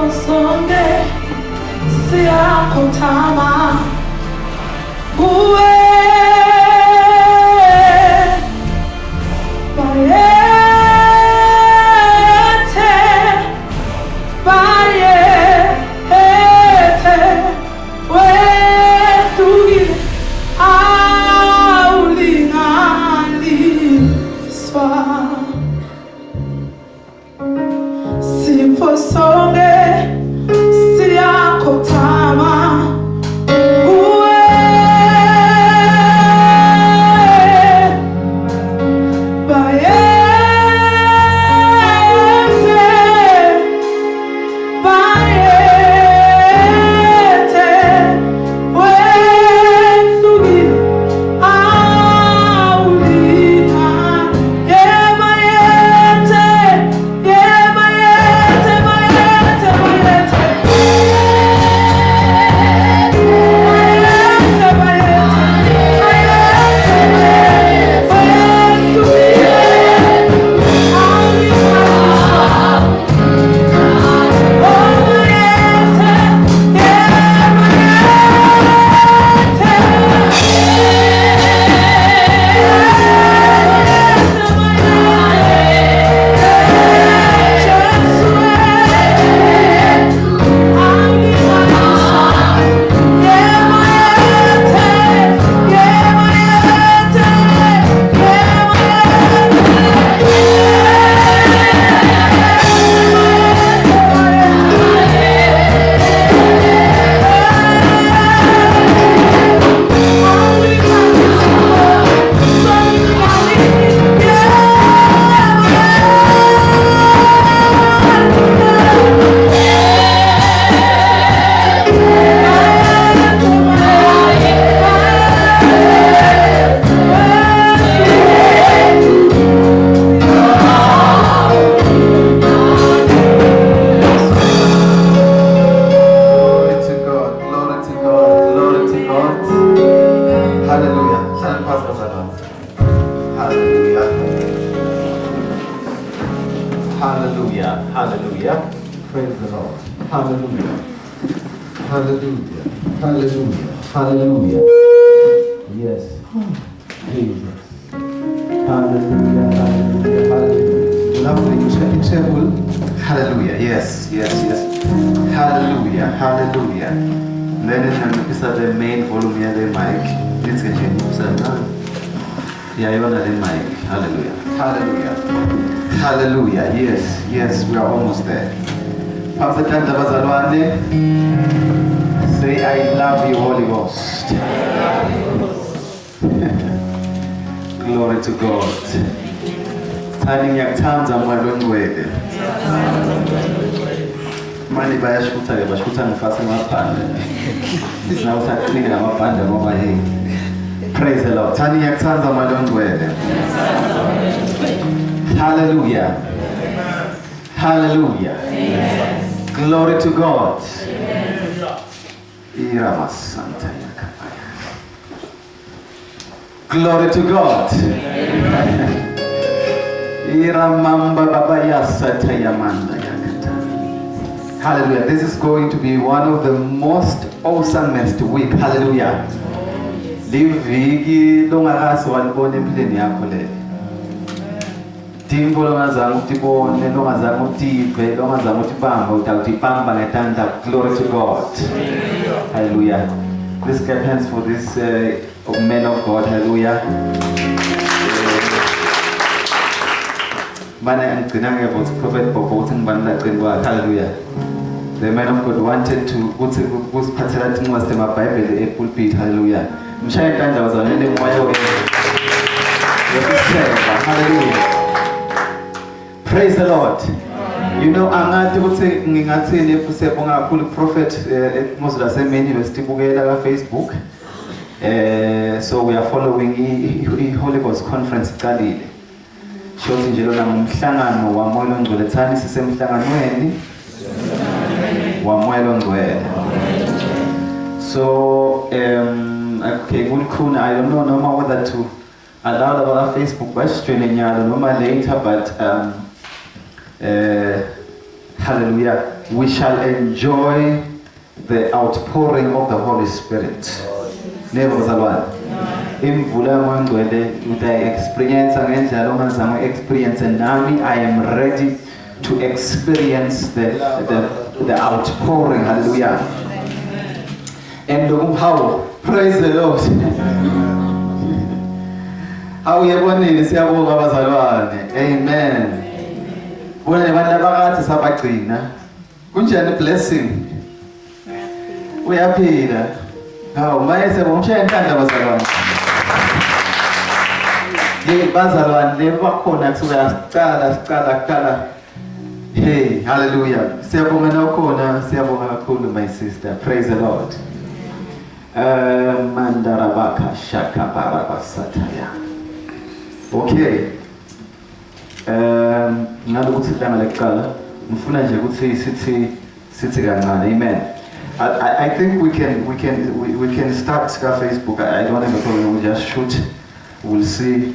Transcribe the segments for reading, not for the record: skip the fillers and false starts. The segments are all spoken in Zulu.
Osonde siakotama uwe bayete wetugi aulingani swa Sifosonge siakotama uwe Hallelujah. Praise the Lord. Hallelujah. Hallelujah. Hallelujah. Hallelujah. Yes. Jesus. Hallelujah. Hallelujah. Hallelujah. Hallelujah. Yes. Yes. Yes. Hallelujah. Hallelujah. Then it's the main volume of the mic. Let's get you. Yeah, you want the mic. Hallelujah. Hallelujah. Hallelujah. Yes. Yes, we are almost there. Pastor Kanda Bazalwane, say, I love you, Holy Ghost. Glory to God. Turning your tongues and my own way. Mani bayashuta ya bashuta nifasi mapande. This now sakini na mapande mama hii. Praise the Lord. Turning your tongues and my own way. Hallelujah. Hallelujah. Amen. Glory to God. Glory to God. Hallelujah. This is going to be one of the most awesomest week. Hallelujah. Liviki longakazi walibona empilweni yakho le. Timbo longazange utibone, longazange utive, longazange utibamba, utibamba ngetanda. Glory to God. Hallelujah. Please clap hands for this men of God. Hallelujah. Prophet Hallelujah. The man of God wanted to put the Bible pulpit. Hallelujah. Hallelujah. Praise the Lord. You know, prophet University Facebook. So we are following Holy Ghost Conference Galile. Shothi njalo namhlangano wamoyo ngcwele thani sisemhlanganweni wamoyo ngcwele. So okay, kukhona I don't know whether to allow our Facebook question nyalo noma later, but hallelujah. hallelujah, we shall enjoy the outpouring of the Holy Spirit. Never bazalwane. Imvula yomoya ngcwele uta-experience ngendlela ongazange experience, and nami I am ready to experience the outpouring, hallelujah. And how, praise the Lord. How yebonile siyabonga bazalwane. Amen. Bona abantu abakathi sabagcina. Kunjani blessing? Uyaphila. Hawu mayese bomshaya intanda bazalwane. Bazalwane lebakhona kusuka Hey, hallelujah. Siyabonga nawukhona, siyabonga kakhulu my sister. Praise the Lord. Mandarabaka shaka barabasataya. Okay. Ngabe kuthi langa lekuqala ngifuna nje ukuthi sithi kancane. Amen. I think we can start Facebook. I don't have a problem. We'll just shoot. We'll see.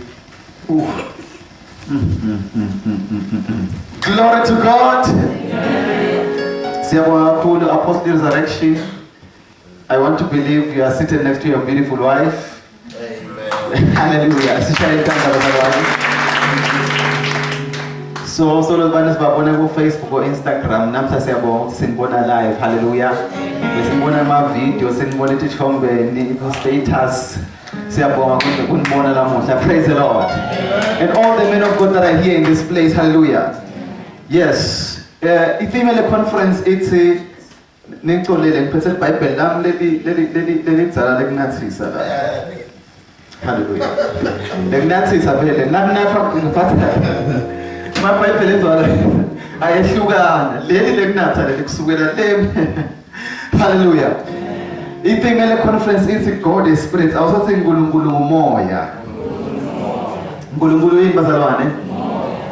Glory to God. Siyabonga kakhulu Apostle Resurrection. I want to believe you are sitting next to your beautiful wife. Amen. Hallelujah. So abantu sibabona ku Facebook or Instagram, namhla siyabonga ukuthi sinibona live. Hallelujah. Sinibona ama video, sinibona ithombeni, status. Siyabonga ukuthi kunibona lamuhla. Praise the Lord. And all the men of God that are here in this place. Hallelujah. Yes. I-female conference ithi ngicolele ngiphethe iBhayibheli lami leli dzala lekunathisa la. Hallelujah. Lekunathisa phela nakunapha ngiphatha iBhayibheli endwala ayehlukana leli lekunatha leli kusukela le. Hallelujah. I-female conference ithi God is spirit. Awusathi uNkulunkulu umoya. uNkulunkulu yini bazalwane?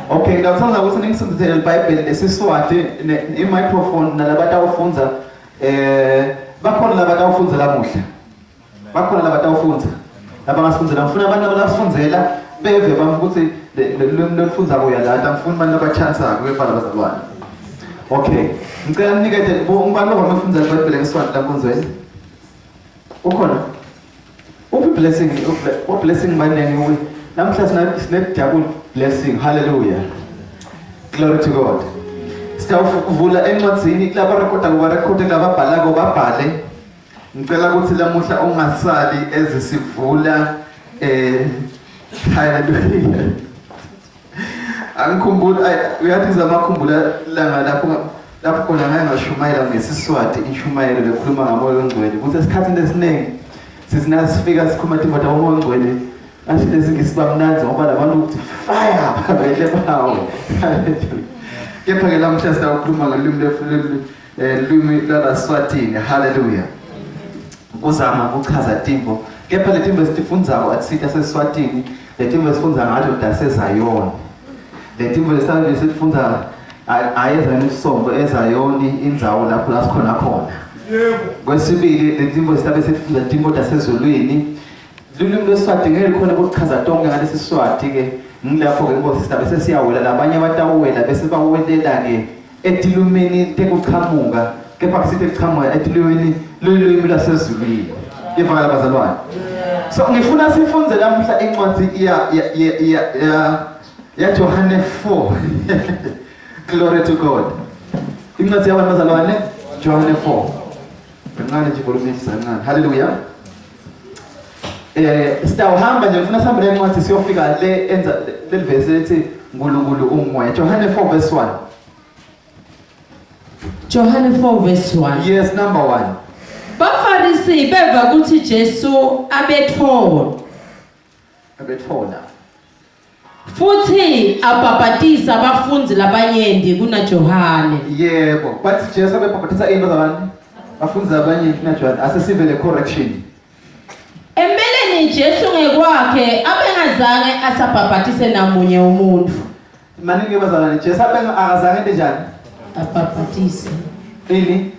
Okay, ngiyacela ukuthi ningisindisele iBhayibheli lesiswati i-microphone nalabantu abafunza bakhona labantu abafunza lamuhla. Bakhona labantu abafunza. Laba ngasifundzela ngifuna abantu abafundzela beve bamfuthi lolufunza kuya la ngifuna abantu abachance kuyefana bazalwane. Okay, ngicela ninikete ngibani lo bafundzela iBhayibheli ngeswati lakunzweni. Ukhona? Uphi blessing? What blessing manengi namhla sinedouble blessing. Hallelujah. Glory to God. Sitawuvula encwadzini laba recorda laba bhala babhale. Ngicela ukuthi lamuhla ungasali ezisivula hallelujah. Angikhumbula uyathi zamakhumbula langa lapho khona ngashumayela ngesiswati inshumayelo lekhuluma ngamoya ongcwele. Ukuthi esikhathini esiningi sizinasifika sikhuluma indaba yomoya ongcwele. Asile singisiba mnanzi ngoba labantu ukuthi fire bayile bawo. Kepha ke lamhla sitawukhuluma ngolimi lwaSwatini. Hallelujah. Kuzama ukuchaza timbo. Kepha letimbo esifunzayo atsithi aseSwatini, letimbo esifunza ngalo daseZayoni. Letimbo esifunza ayezana isombo eZayoni indzawo lapho lasikhona khona. Yebo. Kwesibili letimbo esifunza timbo dasezulwini. Lulimi lweSwati ngeke likhona ukuchaza tonke ngalesi Swati ke ngilapho ke ngoba sisabe sesiyawela labanye batawela bese bawelela ke etilumeni tekuqhamuka kepha kusithi kuqhamuka etilumeni lolimi lasezulwini. Ivakala bazalwane. So ngifuna sifunze lamhla incwadi ya Johane 4. Glory to God. Incwadi yabantu bazalwane Johane 4. Kancane nje volume isancane. Hallelujah. Sitawuhamba nje ngifuna sihambe lencwadi siyofika le enza leli verse lethi uNkulunkulu umoya. Johane 4 verse 1. Johane 4 verse 1. Yes, number 1. Bafarisi beva ukuthi Jesu abethola futhi abhabhatisa abafunzi labanyendi kuna Johane. Yebo, bathi Jesu abebhabhatisa into zabantu abafunzi labanyendi kuna Johane. Asesive le correction. Empeleni Jesu ngekwakhe abengazange asabhabhatise namunye umuntu. Maningi bazalwane Jesu akazange into njani? Abhabhatise ini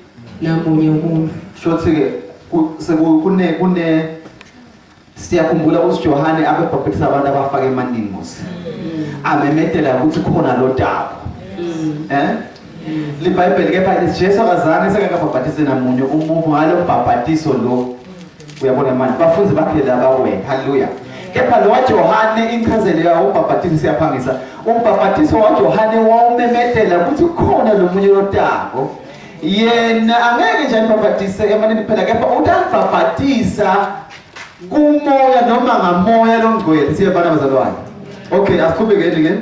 namunye umuntu. Shothi ke kune siyakhumbula ukuthi Johane abebhabhatisa abantu abafaka emanini mos. Amemetela ukuthi khona lo daba. LiBhayibheli kepha Jesu akazange sekakabhabhatise namunye umuntu ngalo bhabhatiso lo. Uyabona manje bafunzi bakhe labawena. Haleluya. Kepha lo waJohane incazelo yawo ubhabhatiso siyaphangisa. Umbhabhatiso waJohane wawumemethela ukuthi khona lo munye lotako. Yena angeke nje anibhabhatise emanini phela kepha utanibhabhatisa kumoya noma ngamoya longcwele. Siyabana bazalwane. Okay, asiqhubeke ngene.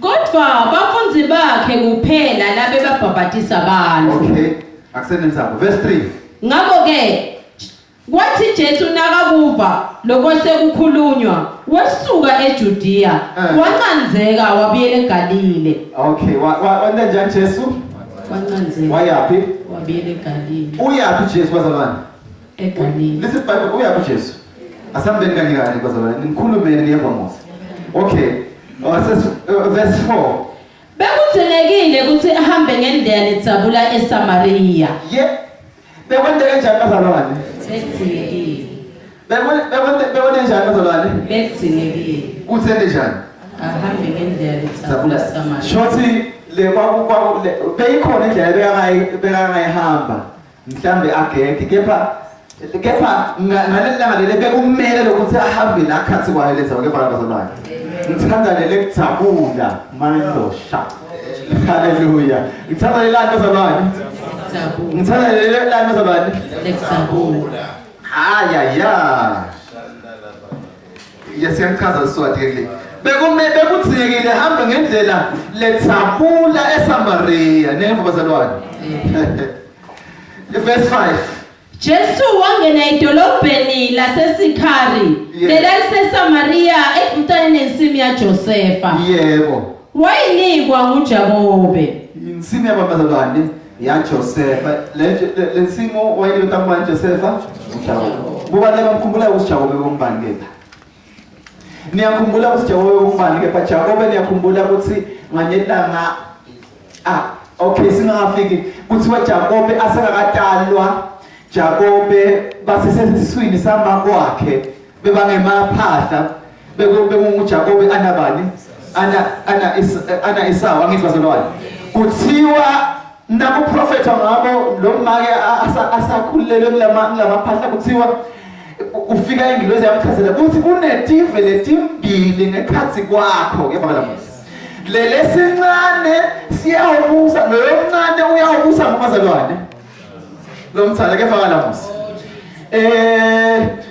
Kodwa abafundi bakhe kuphela labe babhabhatisa abantu. Okay, akusenenzako. Verse 3. Ngakho ke kwathi Jesu nakakuva lokose kukhulunywa wasuka eJudiya wancanzeka wabuyela eGalile. Okay, wanda njani Jesu? Wancanzeka. Wayapi? Wabuyela eGalile. Uyapi Jesu bazalwane? eGalile. Listen Bible, uyapi Jesu? Asambeni kangikani bazalwane? Nikhulumeni niyevamose. Okay. Verse 4. Bekuthenekile ukuthi ahambe ngendlela letsabula eSamariya. Yeah. Bekwente kanjani bazalwane? Bekuthenekile. Bekwente njani bazalwane? Bekuthenekile. Kuthende njani? Ahambe ngendlela letsabula eSamariya. Shothi le kwaku beyikhona indlela bekangayihamba. Mhlambe ageke kepha ngalelanga lele bekumele lokuthi ahambe la khathi kwayo letha kepha bazalwane. Ngithanda lele kuthakula mandosha. Hallelujah. Ngithanda lele lanto bazalwane. Ngithanda lele lanto bazalwane. Letsabula. Ya. Yesiyanchaza Siswati ke. Bekuthikile hamba ngendlela letsabula eSamariya nemva bazalwane. Verse 5. Jesu wangena edolobheni laseSikhari leliseSamariya ekufutane nensimu yaJosefa. Yebo. Wayinikwa nguJakobe. Insimu yabazalwane yaJosefa. Le nsimu wayinikwa ngubani Josefa? uJakobe. Kubani abamkhumbula ukuthi Jakobe ngombani ke? Niyakhumbula ukuthi Jakobe ngombani ke? But Jakobe niyakhumbula ukuthi nganyelanga okay singafiki kuthiwa Jakobe asengakatalwa. Jakobe basesesiswini sama kwakhe bebangemaphahla bekunguJakobe anabani ana Esau angithi bazalwane kuthiwa nakuprofetha ngabo lo make asakhulelwe kulamaphahla kuthiwa ufika ingilozi yamchazela ukuthi kunetive letimbili ngekhathi kwakho ke bakalamusi lele sincane siyawubusa lo mncane uyawubusa ngabazalwane lo mthana ke faka lamusi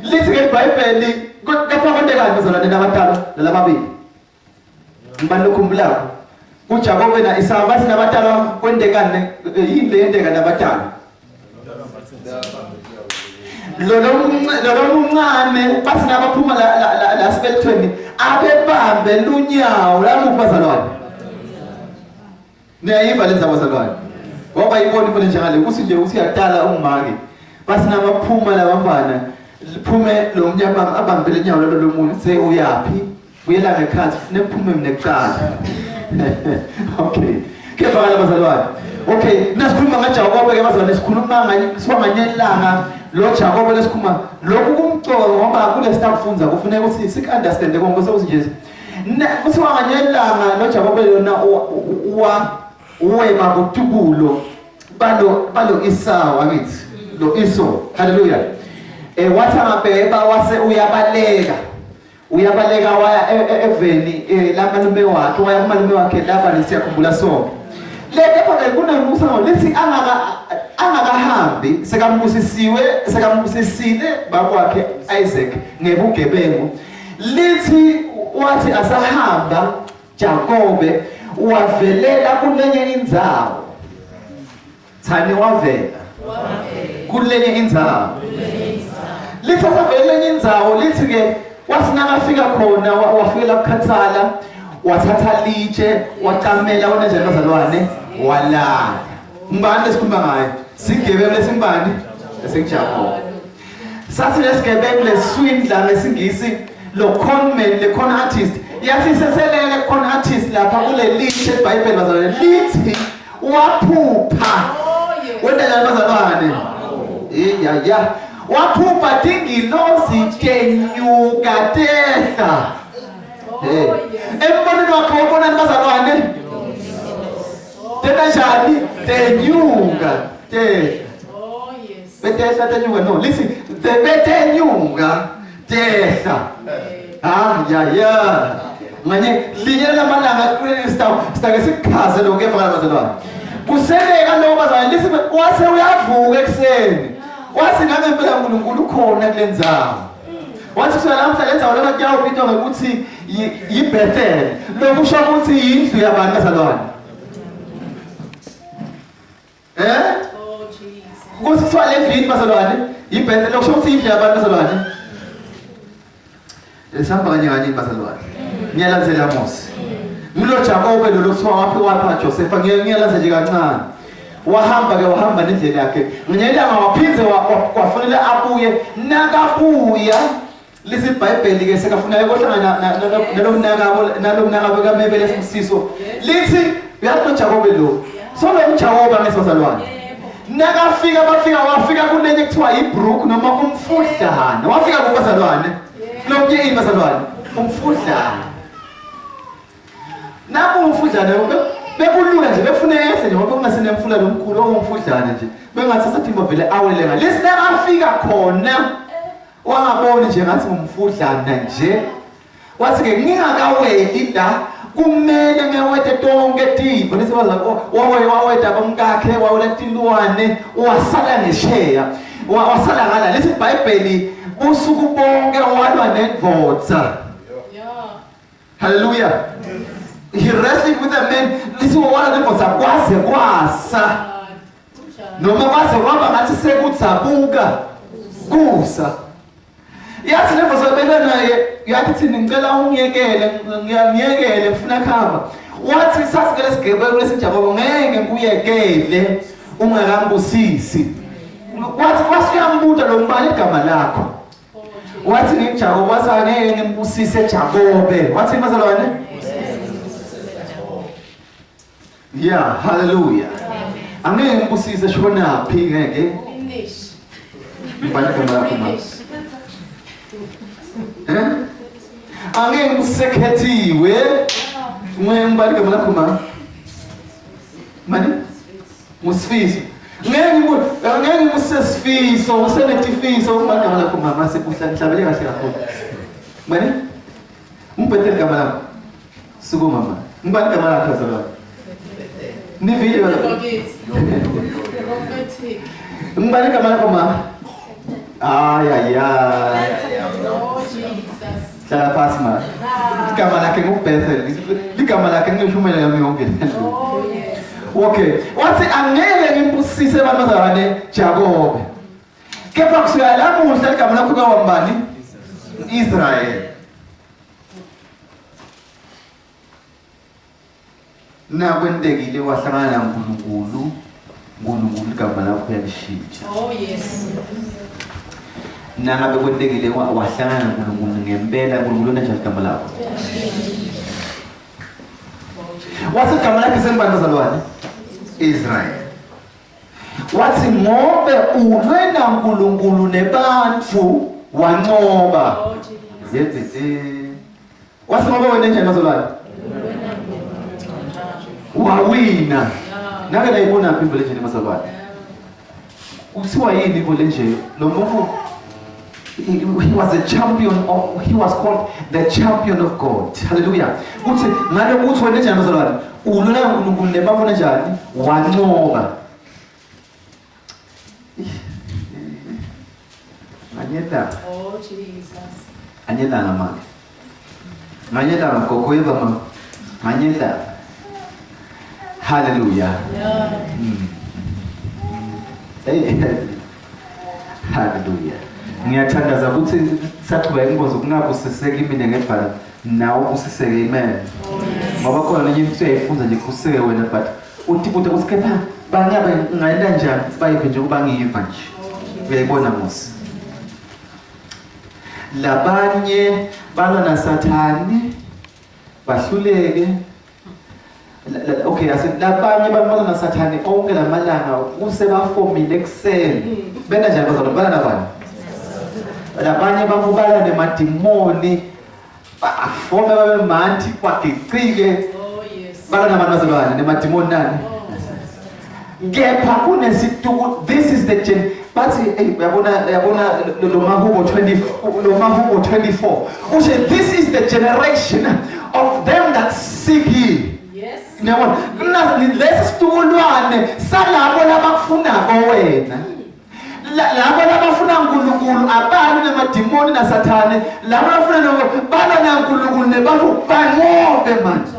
lithi ke iBhayibheli kepha kwendekani bazalwane nabadala lalababili ngibani lokhumbulako uJakobe na Esau bathi nabadala kwendekani yini le yendeka nabadala lo mncane bathi nabaphuma la sibelithweni abebambe lunyawo lamuthi bazalwane niyayiva lenza bazalwane ngoba ibona ifuna njalo ukuthi nje usiyadala ungumake basi nabaphuma labafana liphume lo mnyama abambele inyawo lo muntu say uyapi uyela ngekhathi ufune uphume mina ekuqala. Okay kepha bazalwane okay nasikhuluma ngaJakobe ke bazalwane sikhuluma nganyelanga lo Jakobe lesikhuluma lokhu kumcoka ngoba kule sitafunza kufuneka ukuthi sik understand konke sokuthi nje kuthiwa nganyelanga lo Jakobe yona uwema kutubulo balo Esau angithi lo Esau. Hallelujah. Wathi amabheba wase uyabaleka waya eveni la malume wakhe waya kumalume wakhe laba lesiyakhumbula sonke leke phela kunemusa ngolithi angakahambi sekambusisile bakwakhe Isaac ngebugebengu lithi wathi asahamba Jakobe wavelela kulenye indzawo thani wavela kulenye indzawo lithi asavelenye indzawo lithi ke wathi nakafika khona wafikela kuKhathala wathatha litshe waqamela wona nje bazalwane walala ngibani lesikhuluma ngayo sigebeng lesimbani esikuJakobe sathi lesigebeng leswindla ngesingisi lo conman le con artist yathi seselele con artist lapha kule litshe eBhayibheli bazalwane lithi waphupha wena njani bazalwane ya waphupha dingilozi tenyuka tehla emboneni wakhe wabona bazalwane kanjani tenyuka tehla Oh yes. betehla tenyuka no listen betenyuka tehla ya nganye linye lamalanga sitake sikhaze lokho efana bazalwane kuseleka lokho bazalwane listen wase uyavuka ekseni wathi ngempela uNkulunkulu ukhona kulenzawo wathi kusela namhla lenzawo lona kuyawubitwa ngokuthi yiBethel lokusho ukuthi indlu yabantu bazalwane Oh Jesus. kusithiwa lendlu bazalwane yiBethel lokusho ukuthi indlu yabantu bazalwane esihamba kanye bazalwane ngiyalandzela Mose ngilo Jacob lo kuthiwa wapha Joseph ngiyalandzela nje kancane wahamba nendlela yakhe ngenyelanga waphindze kwafanele abuye nakabuya lesiBhayibheli ke sekafuna ukuhlangana nalomnakabo kaMebele esimsiso lithi uyathi Jacob lo so lo Jacob ngesazalwane wafika kunenye kuthiwa yiBrook noma kumfudlana wafika kubazalwane lokho yini bazalwane umfudlana naku umfudlana bekulula nje befune yese nje ngoba kungasenemfula lomkhulu ongumfudlana nje bengathi sathimba vele awelenga lesina afika khona wangaboni nje ngathi ngumfudlana nje wathi ke ngingakaweli da kumele ngewethe tonke tipho lesibaza waweta bomkakhe wawela tilwane wasala ngesheya wasala ngala lesiBhayibheli usuku bonke walwa nedvodza hallelujah he wrestled with a man lisi wala nedvodza kwaze kwasa noma kwaze kwaba ngathi sekutsabuka kusa yathi nedvodza beka naye yathi thini ngicela ungiyekele ngiyekele ngifuna khamba wathi sasikele sigebelo lesiJakobo ngeke ngiyekele ungakambusisi wathi wasiyambuta lo mbali igama lakho wathi ngiJakobo wathi angeke ngimbusise Jakobe wathi bazalwane yeah hallelujah angeke ngimbusise shonaphi ngeke mbali igama lakho angeke ngisekhethiwe mbali igama lakho mani musifiso ngeke ngusesifiso usenetifiso umagama lakho mama sekuhlabele kahle kakhulu mani umphethe igama lakho suku mama ngibani igama lakho bazalwane nivile ngibani igama lakho mama Oh Jesus. hlala phasi ma igama lakhe nguBethel igama lakhe ngishumela yami yonke Oh yes. okay wathi angeke ngimbusise abantwana Jakobe kepha kusuka lapho uhlala igama lakho kawambani Israel nakwentekile wahlangana uNkulunkulu igama lakho yalishintsha Oh yes. nangabe kwentekile wahlangana uNkulunkulu ngempela uNkulunkulu njalo igama lakho wathi igama lakhe sengibani bazalwane Israel wathi ngobe ulwe naNkulunkulu nebantfu wanqoba wathi ngobe wena njani bazalwane wawina nake nayibona phi imvelo nje bazalwane kuthiwa yini imvelo nje lo muntu he was a champion he was called the champion of God hallelujah uthi ngale kuthi wena njani bazalwane ulona uNkulunkulu nebafuna njani wanqoba anyeta Oh Jesus. anyeta nama anyeta kokoyeba ma anyeta hallelujah hallelujah ngiyathandaza ukuthi sathubeka inkonzo kungabusiseke imine ngebhala nawe usiseke amen ngoba khona nenye into uyayifunza nje kuseke wena but uthi usikepha bangabe ngayenda njani sibayiphe nje kuba ngiyiva nje uyayibona Musa labanye balwa naSathane bahluleke okay labanye balwa naSathane onke lamalanga usebafomile ekseni bena njani bazalwane bala nabani labanye bakubala nemadimoni bafome babe manti kwagicike Oh yes. bala nabantu bazalwane nemadimoni nani Kepha kunesituku, this is the gen. Bathi yabona lo Mahubo 24. Ushe, this is the generation of them that seek ye. Yes. Ngiyabona lesi situkulwane salabo labakufunako wena. Labo labafuna uNkulunkulu abani namadimoni nasathane, labo abafuna bala naNkulunkulu nebantu banqobe manje.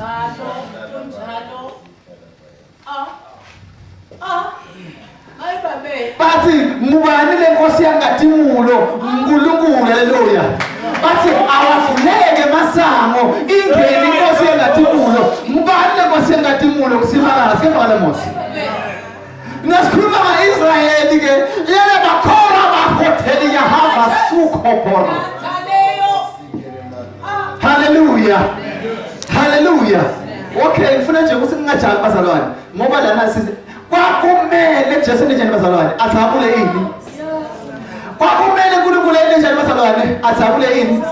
Ay babe. Bathi ngubani lenkosi yangadimulo uNkulunkulu, haleluya. Bathi awavuleke masango ingene inkosi yangadimulo. Ngubani lenkosi yangadimulo kusimakazi kefakala mosi. Nasikhuluma ngaIsrayeli ke yena bakhona bahoteli yahamba sukhoporo. Hallelujah. Hallelujah. Okay, ngifuna nje ukuthi ngingajali bazalwane ngoba lana sithi kwakumele Jesu njani bazalwane athabule ini. Kwakumele uNkulunkulu njani bazalwane athabule ini.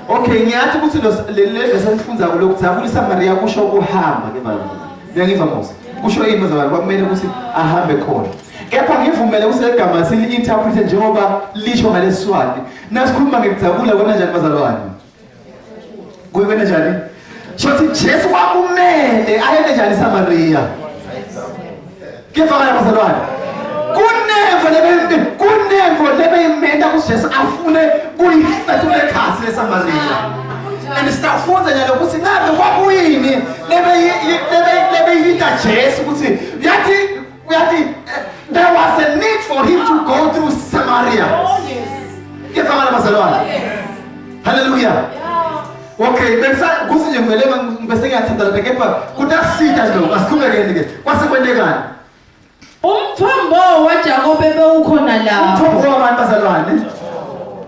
Okay, ngiyathi ukuthi leli lesifundza lokuthabulisa Maria kusho ukuhamba ke bazalwane. Ngiyayiva mose. Kusho ini bazalwane kwakumele ukuthi ahambe khona. Kepha ngivumele ukuthi legama sili-interprete njengoba lisho ngalesiswati. Nasikhuluma ngekujabula kona njani bazalwane? Kuyena njani? Shothi Jesu kwakumele ayende njani Samaria. Kefakala bazalwane. Kunemvo lebeyimenda kuJesu afune kuyifetule ekhasi leSamaria. And sitafunza njalo ukuthi ngabe kwakuyini lebeyita Jesu ukuthi yathi there was a need for him to go through Samaria. Oh yes. Kefakala bazalwane. Hallelujah. Okay, bese kusinje ngivele bese ngiyathatha lapha kepha kutasita nje lo asikhulekeni ke. Kwase kwendekani? Umthombo waJakobe bewukhona lapho. Umthombo wabantu bazalwane.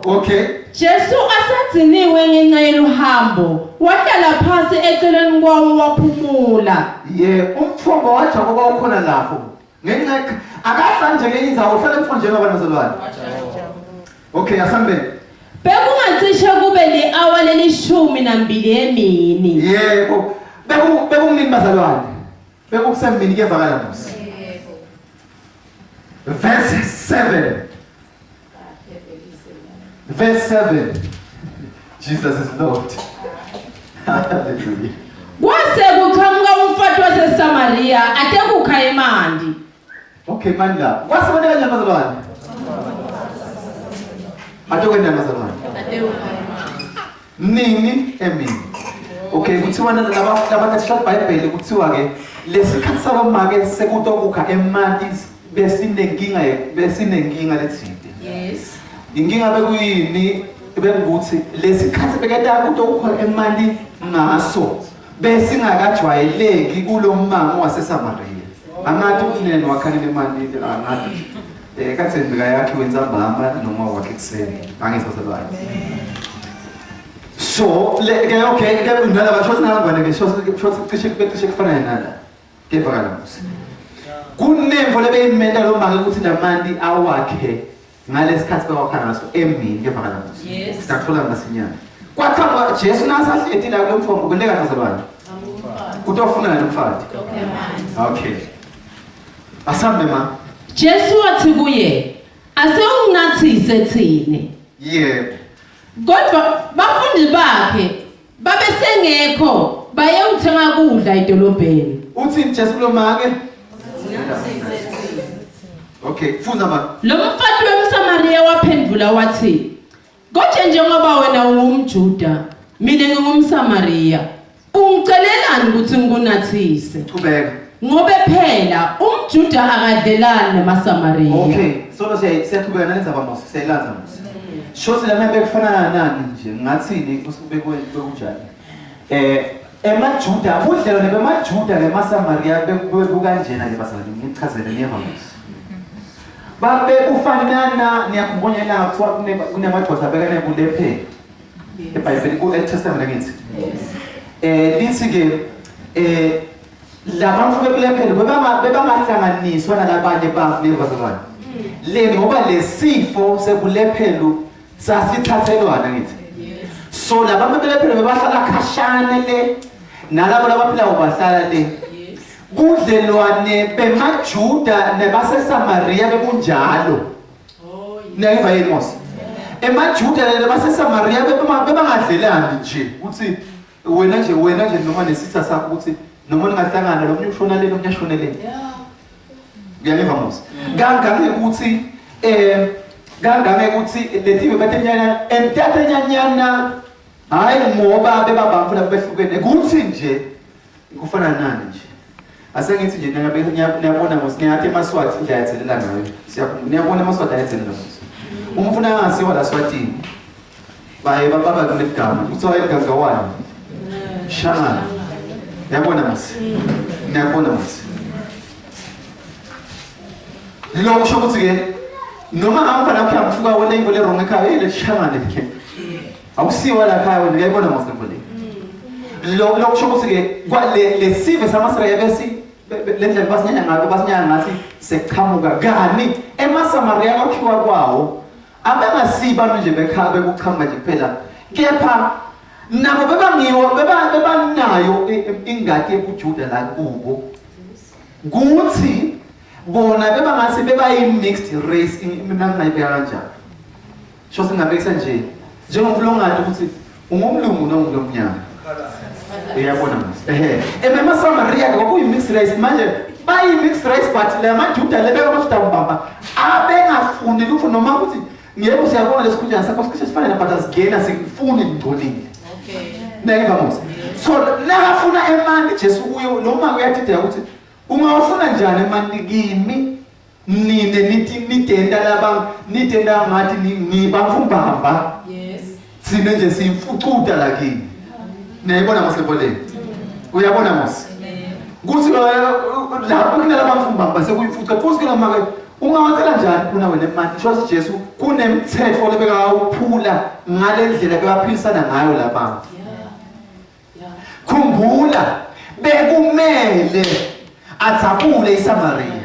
Okay. Jesu asagciniwe ngenxa yeluhambo. Wahlala phansi eceleni kwawo waphumula. Umthombo waJakobe ukhona lapho. Ngenxa akahla nje ngeindzawo uhlala emfundweni wabantu bazalwane. Okay, asambe. Bekungacishe kube li-hour leli-12 emini. Yebo. Bekunini bazalwane. Bekusemini kevakala musi. Verse 7. Verse 7. Jesus is Lord. Hallelujah. Kwase kuqhamuka umfati waseSamaria ate kukha imandi. Okay, manda. Kwase kwenda kanjani bazalwane? Ate kwenda bazalwane. Nini emini. Okay, kuthiwa labathatha iBhayibheli kuthiwa ke lesikhathi sabamake sekutokukha emanti besinenkinga lethinte. Yes. Inkinga bekuyini bekuthi lesikhathi bekade akutokukha emanti ngaso besingakajwayeleki kulomango waseSamaria. Angathi ukunene wakhalile emanti angathi kathembeka yakhe wenzambama noma wakhe kuseni angisazalwane. So okay ke nalaba shothi nangane ke shothi cishe kufana nala kevakala musi kunemvo lebeyimenda lo make ukuthi namanti awakhe ngalesikhathi bewakhana ngaso emini kevakala musi Yes. sakuthola ngasinyana kwathamba Jesu nasahleti la kulo mfombo kuleka bazalwane kutofuna nomfati. Okay, asambe ma Jesu wathi kuye, ase unginathise thine. yebo. Kodwa bafundi bakhe babesengekho baye uthenga kudla edolobheni. Uthi Jesu lo make. Okay, funda ma. Lo mfati wemSamaria waphendula wathi, "Konje njengoba wena ungumJuda, mina ngingumSamaria, ungicelelani ukuthi ngikunathise?" Qhubeka. Ngobe phela umJuda akadlelani namaSamaria. Okay, so siyaqhubeka nalenza bamusi siyayilanza musi. Shothi lana bekufana nani nje ngathini usikubekwe kunjani. EmaJuda budlelwane bemaJuda nemaSamaria bebukanjena ke bazalwane ngichazele niyeva musi. Babe ufanana niyakhumbula la kuthiwa kunemadoda abekane kulephele. eBhayibheli ku-Old Testament akithi. Lithi ke labantu bekulephele bebangahlanganiswa nalabanye bafu levazalwane. Le ngoba lesifo sekulephelo sasithathelwana ngithi. So labantu bekulephele bebahlala khashane le nalabo labaphila ubahlala le. budlelwane bemajuda nebaseSamaria bekunjalo. Neva yini mos? Emajuda nebaseSamaria bebangadlelani nje uthi wena nje noma nesitha sakho uthi noma ningahlangana lo munye ushona lelo munye ashona lelo. Ngiyaniva mos. Kangange ukuthi lethiwe bathenyana entatanyana hayi ngoba bebabamfuna behlukene kuthi nje kufana nani nje. Asengithi nje niyabona mos ngiyathi eMaswati indlela ayethelela ngayo. Niyabona eMaswati ayethelela mos. Umfuna angasiwa la Swatini. Baye baba kunegama kuthiwa eligagawani. Shana. Niyabona mos. Niyabona mos. Lo kusho ukuthi ke noma amfana akhe amfuka wena ingole wrong ekhaya ile shangane ke. Awusiwa la khaya wena ngiyabona mos ngempoli. Lo kusho ukuthi ke le sive samaSraya besi lendlela basinyanya ngathi seqhamuka kani eMasamaria kwakhiwa kwawo abangasiba nje bekuqhamuka nje kuphela kepha nabo bebanayo ingadi ebuJuda la kubo kuthi bona bebangase bebayi mixed race mina ngayibeka kanjani sho singabekisa nje njengomlongana ukuthi ungumlungu noma ungumnyama uyabona manje eMasamaria kwakuyi mixed race manje bayi mixed race but la majuda lebeka amasitambamba abengafuni lutho noma ukuthi ngeke siyabona lesikhunjana sakho sifana naphatha sigena sifuni ngcolile nayeva mos so nakafuna emandi Jesu kuyo noma uyatidela ukuthi ungawufuna njani emandi kimi nine nithi nitenda laba nitenda ngathi nibamfumbamba yes sine nje simfucuda la kini nayibona masebole uyabona mos kuthi lapho kunalaba mfumbamba sekuyifuca futhi kula maka ungawatela njani kuna wena emandi shosi Jesu kunemthetho lebeka awuphula ngalendlela bebaphilisana ngayo lapha khumbula bekumele athapule iSamaria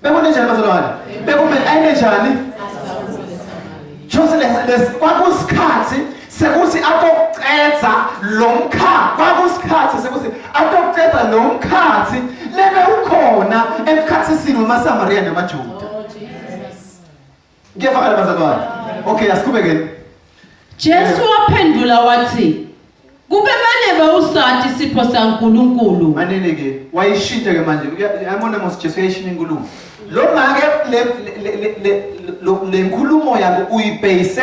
bekune njani bazalwane bekumele ayine njani shosi kwakusikhathi sekuthi atoqedza lomkhathi kwakusikhathi sekuthi atoqedza lomkhathi lebe ukhona emkhathisini weMasamaria namaJuda. Ngiyafakala bazalwane. Okay, asiqhubekeni. Jesu waphendula wathi kube manje bawusathi isipho saNkulunkulu. Manene ke wayishintsha ke manje. Uyabona mos Jesu yayishintsha inkulumo. Lo make le nkulumo yakho uyibhayise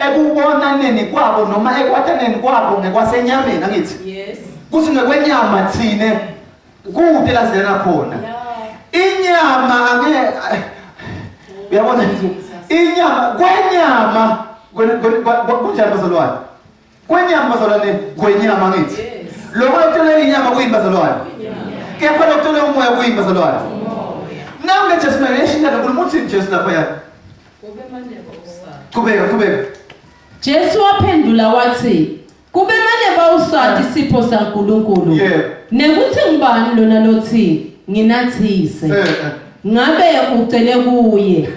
ekubonaneni kwabo noma ekwathaneni kwabo ngekwasenyameni angithi. Yes. Kuthi ngekwenyama thine kude la sidlala khona. Inyama ake uyabona inyama kwenyama kunjani bazalwane kwenyama bazalwane kwenyama ngithi lokho ekuthola inyama kuyini bazalwane kepha lokuthola umoya kuyini bazalwane nange Jesu nayeshinda nokuthi Jesu lapha yana kubeka Jesu waphendula wathi kube manje bawusathi isipho saNkulunkulu nekuthi ngibani lona lothi nginathise ngabe ucele kuye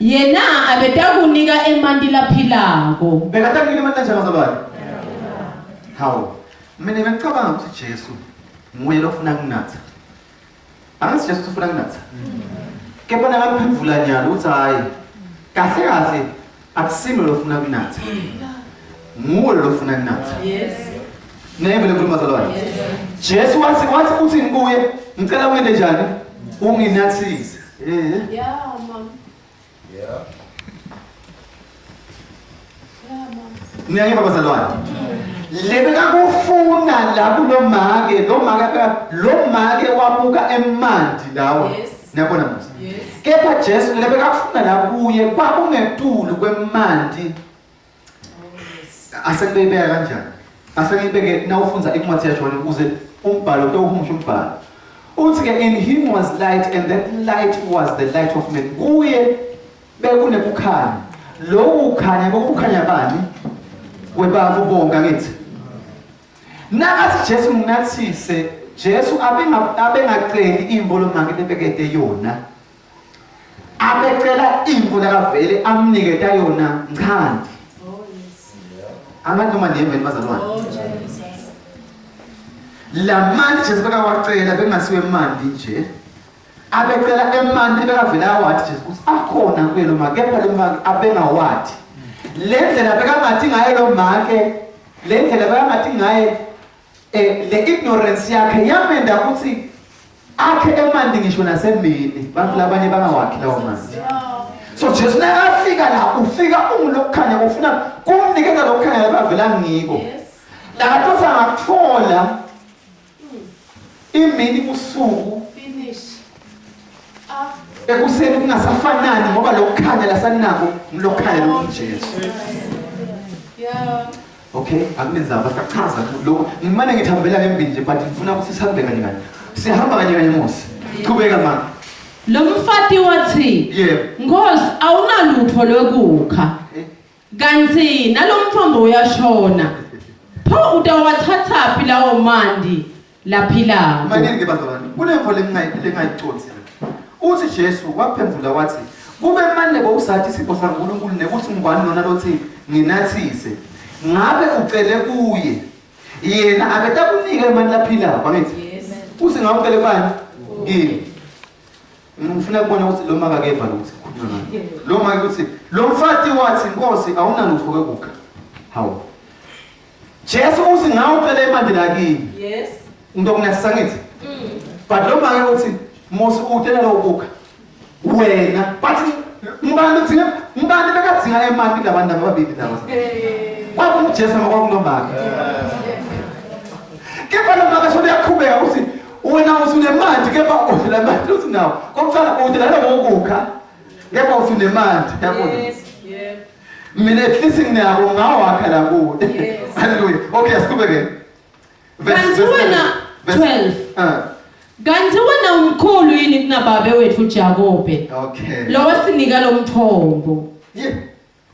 yena abetakunika emandi laphilako bekatakunika emandi kanjani bazalwane hawo mina ngicabanga ukuthi Jesu nguye lofuna kunatha angathi Jesu ufuna kunatha kepha nakaphendula nyalo uthi hayi kahle kahle akusimo lofuna kunatha nguwe lofuna kunatha yes neve lekhuluma bazalwane Jesu wathi uthi kuye ngicela wena njani unginathise yeah mama Niyangiva bazalwane lebeka kufuna la kulomake lo make wabuka emandi lawo niyabona manje kepha Jesu lebeka kufuna la kuye kwakungetulu kwemandi asekubeka kanjani asengibeke na ufunza incwadi yaJohn ukuze umbhalo utawuhumusha umbhalo uthi ke in him was light and that light was the light of men kuye bekunekukhanya lo ukhanya bokukhanya bani webavu bonke ngithi nakathi Jesu nginathise Jesu abengaceli imbo lomake lebekete yona abecela imbo lakavele amniketa yona nkhandi angathi noma niyemveni bazalwane La manti Jesu bekawacela bengasiwe emanti nje. Abecela emanti bekavela wathi Jesu akhona kuye lo make kepha lo make abengawathi. Lendlela bekangathi ngaye lo make, lendlela bekangathi ngaye le ignorance yakhe yamenda ukuthi akhe emanti ngisho nasemini bantu labanye bangawakhi lawo manzi. So Jesu naye afika la ufika ungulokukhanya ufuna kumnikeza lokukhanya labavela ngiko. La kathosa ngakuthola imini usuku Finish. ekuseni kungasafanani ngoba lokukhanya lasanako ngilokukhanya lokuJesu. Yeah. Okay, akumenza basachaza lo ngimane ngithambela ngembini nje but ngifuna ukuthi sihambe kanye kanye. Sihamba kanye kanye Musa. Qhubeka mama. Lo mfati wathi, Yebo. Nkosi awunalutho lokukha. Kanti nalomthombo uyashona. Pho utawathatha phi lawo mandi laphilayo? Manini ke bazalwane. Kunemvo lengayicotsi. Uthi Jesu waphendula wathi, kube manje bowusathi isipho saNkulunkulu nekuthi ngubani lona lothi nginathise. Ngabe ucele kuye. Yena abetakunika imali laphilayo, bangithi. Yes. Uthi ngawucele bani? Kimi. Ngifuna ukubona ukuthi lo maka keva lokuthi khuluma ngani. Lo maka ukuthi lo mfati wathi Nkosi awunalutho kokukha. Hawu. Jesu uthi ngawucela imali lakini. Yes. Ndokunathisa ngithi. But lo maka uthi Mose utela lokukha. Wena bathi ngibani uthi ngibani bekadzinga imali labantu ababili laba. Kwaku uJesu ngokwakunomaka. Kepha lo maka sona yaqhubeka uthi wena usunemali kepha udla mali uthi nawo. Kokuqala udla lokukha. Kepha usunemali yabona. Yes. Yeah. Mina at least nginako ngawakha la kude. Hallelujah. Okay, asiqhubeke. Kanti wena 12. Kanti wena umkhulu yini kunababe wethu uJakobe? Okay. Lo wasinika lo mthombo. Yeah.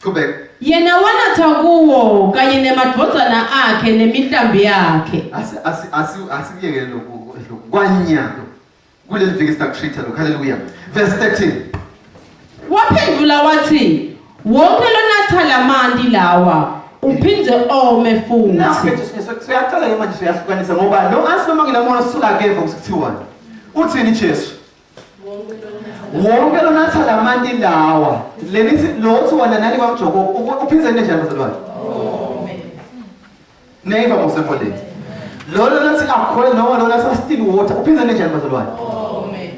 Qhubeka. Yena wanatha kuwo kanye nemadvodzana akhe nemihlambi yakhe. Asiyekele lokhu kwanyalo. Kuleli viki sitakushitha lokho. Hallelujah. Verse 13. Waphendula wathi, wonke lonatha lamandi lawa uphindze ome futhi. Nakho siyaqala ke manje siyahlukanisa ngoba lo asinoma ngilamona sisuka keva ku61. Uthini Jesu? Wonke lonatha lamandi lawa. Lenithi lo uthi wona nani kwamjoko uphindze njani bazalwane? Amen. Neighbor mosepole. Lo nathi akhola noma lo nathi still water uphindze njani bazalwane? Amen.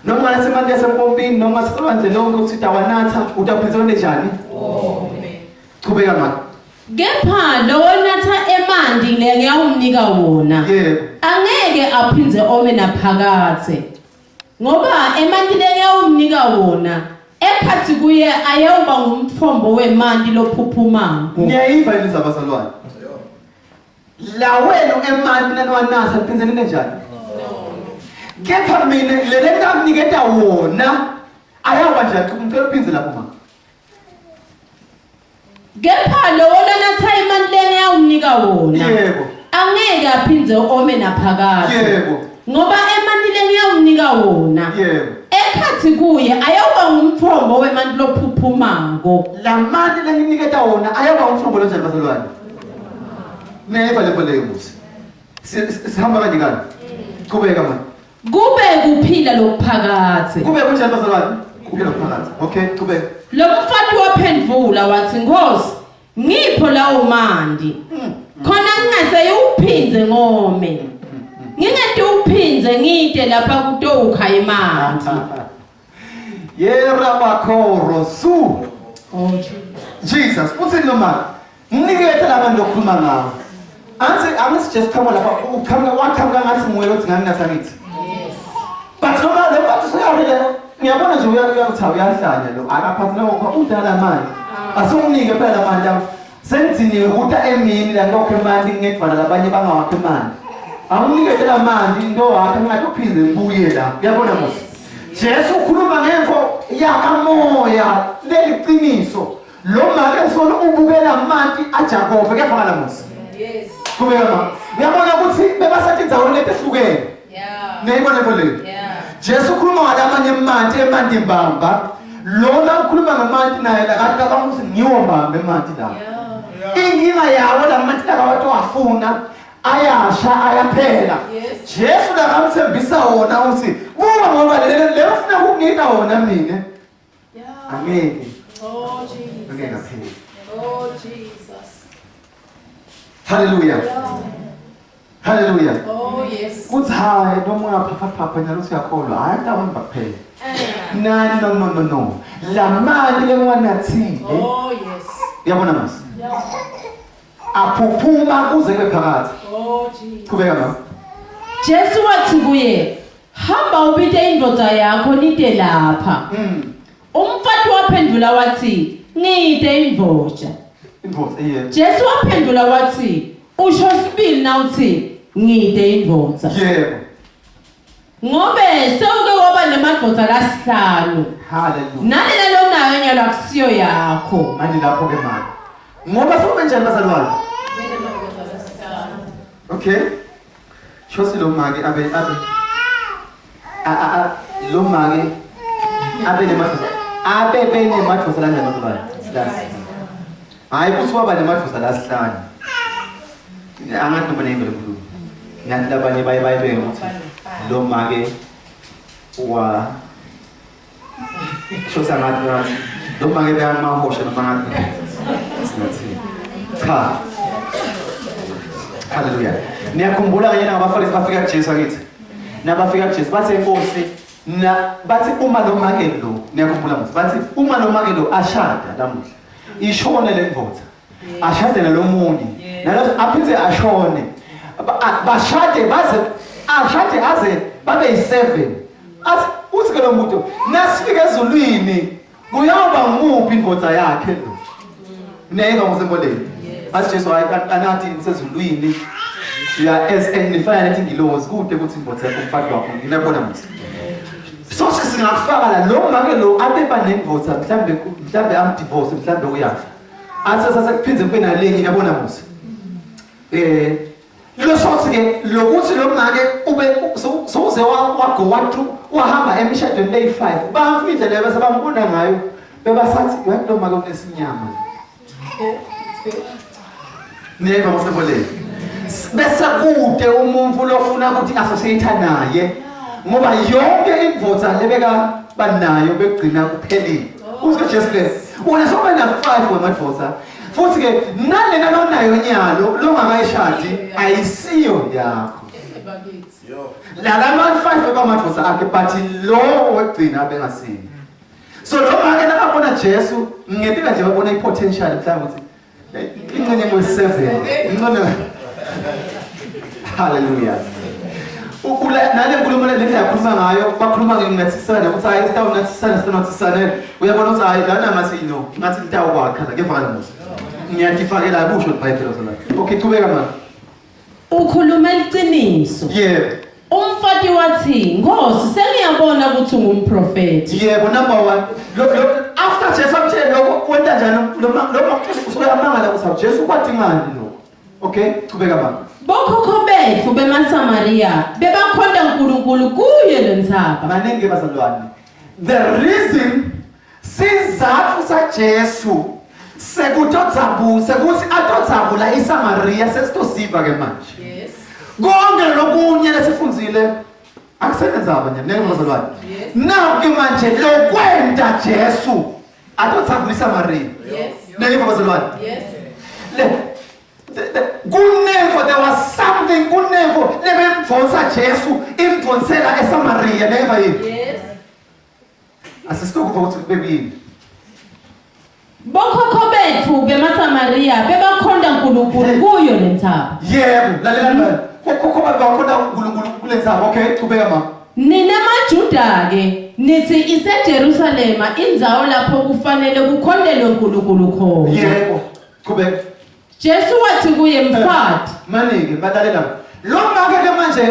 Noma nathi manje yasempompini noma sisebenze lonke ukuthi tawanatha utaphindze njani? Amen. Qhubeka manje. Kepha lo onatha emandi le ngiyawumnika wona. Yebo. Angeke aphindze ome naphakathe. Ngoba emandi le ngiyawumnika wona ekhathi kuye ayawuba ngumthombo wemandi lophuphumako. Niyayiva ilizwi abazalwane. La wena emandi nanwanatha uphindze njani? Kepha mina le ngamniketa wona ayawuba njani ngicela uphindze lapho mama. Kepha lo onatha emandi le ngiyawumnika wona. Yebo. Angeke aphindze ome naphakathe. Yebo. Ngoba emandi le ngiyawumnika wona. Yebo. Ekhathi kuye ayawuba ngumthombo wemandi lophuphumako. La mali lenginiketa wona ayaba umthombo lonjani bazalwane. Neva lepo leyo musi. Sihamba kanje kanje. Qhubeka manje. Kube kuphila lokuphakathe. Kube kunjani bazalwane? Kuphela phakathi. Okay, qhubeka. Lo mfati waphendula wathi, Nkosi, ngipho lawo mandi. Khona ngingase uphindze ngome. Ngingeke uphindze ngide lapha kutokha emanzi. Yera bakhoro su. Oh Jesus, uthini lo mali? Nginikethe labantu lokukhuluma ngawo. Angithi just come lapha ukhamba wakhamba ngathi mwelo uthi ngani nasakithi. Yes. But noma lo mfati usuyawile ngiyabona nje uyakuthi uyahlanya lo akaphathi lokho udala mali. Asunginike phela la mali yami. Sengiziniwe ukuthi emini la lokho imali ngedvala labanye bangawakhe imali. Awunikele la mali into wakhe ngathi uphinde ngibuye la. Uyabona mos. Jesu ukhuluma ngemvo yakamoya leli qiniso. Lo mali esona ubukela amanti aJakobe kepha ngala mos. Yes. Kubeka. Uyabona ukuthi bebasathi indzawo letehlukene. Yeah. Ngiyibona leyo leyo. Yeah. Jesu ukhuluma ngalamanye amanti emanti mbamba. Lona ukhuluma ngamanti naye la kanti akamuthi ngiwo mbamba emanti la. Yeah. Inkinga yawo lamanti la abantu afuna ayasha ayaphela. Yes. Jesu lakamthembisa wona uthi buka ngoba le ufuna ukunika wona mina Yeah. angeke Oh, angeke Jesus. aphele. Oh, Jesus. Hallelujah. Yeah. Hallelujah. Oh, yes. Kuthi hayi noma ungaphapha nyalo usiyakholwa hayi abantu bakuphela. No. La mali lengwanathile. Oh, yes. Uyabona mase? Yeah. Aphuphuma kuze kube phakathi. Oh, Jesus. Kubeka mama. Jesu wathi kuye, hamba ubite indvodza yakho nite lapha. Umfati waphendula wathi, ngide indvodza. Invoice yeah. Jesu waphendula wathi, usho sibili na uthi, ngide indvodza. Yebo. Ngobe sewuke waba nemadvodza lasihlanu. Hallelujah. Nani nalo nayo nyalo akusiyo yakho. Manje lapho ke mama. Ngoba sobenjani bazalwane? Okay. Shosi lo mage abe lo mage abe nemathosa. Abe bene mathosa la njani bazalwane? Hayi kuthi waba nemathosa la sihlanu. Angathi noma nengelo khulu. Ngathi labanye bayibeke ukuthi lo mage wa shosa ngathi lo mage bayamahosha noma ngathi singathi cha. Hallelujah. Niyakhumbula kanye nabaFarisi bafika kuJesu akithi. Nabafika kuJesu bathi inkosi bathi uma lo make lo niyakhumbula manje bathi uma lo make lo ashada lamuhla ishone le ndvodza ashade nalomunye nalo aphize ashone bashade baze ashade aze babe yi7 athi uthi ke lo muntu nasifika ezulwini kuyawuba nguphi indvodza yakhe lo neyinga ngosemboleni athi Jesu anathi nisezulwini ya nifana nethi ngilozi kude ukuthi indvodza yakho umfati wakho ngiyabona manje so singakufaka la lo make lo abeba nendvodza mhlambe amdivorce mhlambe uyafa athi sasekuphindze kube nalenye ngiyabona manje lo shothi ke lokuthi lo make ube soze wa through wahamba emishadweni leyi5 bamfika indlela bese bambona ngayo bebasathi lo make unesinyama neva ngoseboleni bese kude umuntu lofuna ukuthi associate naye ngoba yonke indvodza lebeka banayo begcina kuphelile uthi Jesu ke wona soba na 5 wemadvodza futhi ke nalena lonayo nyalo longakayishadi ayisiyo yakho la lama 5 wemadvodza akhe but lo wegcina bengasini so lo make nakabona Jesu ngempela nje babona ipotential mhlawumbe ukuthi ingcenye ngo7 ingcono. Hallelujah. Ukula nale nkulumo le yakhuluma ngayo bakhuluma ngenathisana ukuthi hayi isitawu nathisana sinathisana uyabona ukuthi hayi lana masino ngathi litawu kwakha la kevana musi ngiyadifakela busho iBhayibheli zona. Okay qhubeka mama. Ukhuluma iqiniso. Yebo. Umfati wathi Nkosi sengiyabona ukuthi ungumprofeti. Yebo number 1 lo after Jesu amtshela lokho wenta njani lo usuyamangala ukuthi Jesu kwathi ngani lo. Okay qhubeka mama. Bokhokho bethu bemaSamaria bebakhonda uNkulunkulu kuye lentsaba. Maningi bazalwane. The reason sizathu saJesu sekutodzabuse ukuthi atodzabula iSamaria sesitosiva ke manje. Yes. Konke lokunye lesifunzile akusebenza abanye nene bazalwane. Now ke manje lokwenda Jesu atodzabula iSamaria. Yes. Nene bazalwane. Yes. Kunevo there was something kunevo lebemfonsa Jesu imfonsela eSamaria neva yini. Yes. Asisitokuva ukuthi kubebini. Bokhokho bethu bemaSamaria bebakhonda uNkulunkulu kuyo lentsaba. Yebo lalela manje kokho bakhonda uNkulunkulu kulentsaba. Okay qhubeka mama. Nina maJuda ke nithi iseJerusalema indzawo lapho kufanele kukhondelwe uNkulunkulu khona. Yebo qhubeka. Jesu wathi kuye mfati Manike balalela lo make ke manje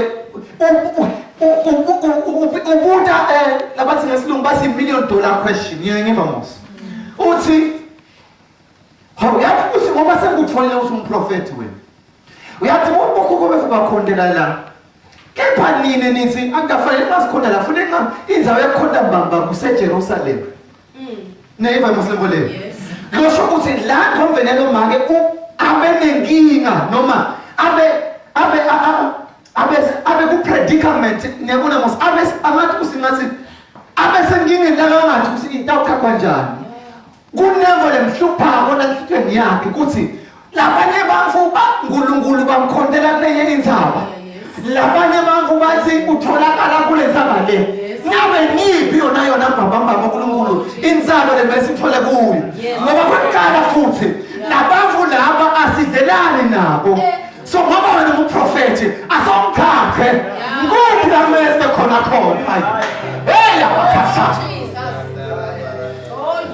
ubuta labathi ngesilungu bathi $1 million question ngiva mos uthi uyathi ukuthi ngoba sekutholile ukuthi umprofeti wena uyathi bokhokho bethu bakhondela la kepha nini nithi akufanele masikhonda la funeka indzawo yakhonda mbamba kuseJerusalem neiva muslimbo le lo sho ukuthi la konvenelo make abe nenkinga noma abe abe ku predicament ngiyabona mos amathi usingathi abe sengingendala ngathi usintawukha kanjani kunevo lemhluphako lanhlutweni yakhe ukuthi labanye bantu uNkulunkulu bamkhontela kule indzaba labanye bantu bathi utholakala kule ndzaba le ngabe ngiphi yona mbamba uNkulunkulu indzaba lebesithole kuyo ngoba kwaqala futhi labantu laba asivelani nabo so ngoba wena umprofeti asomkhakhe nguphi la mese khona hey abakasa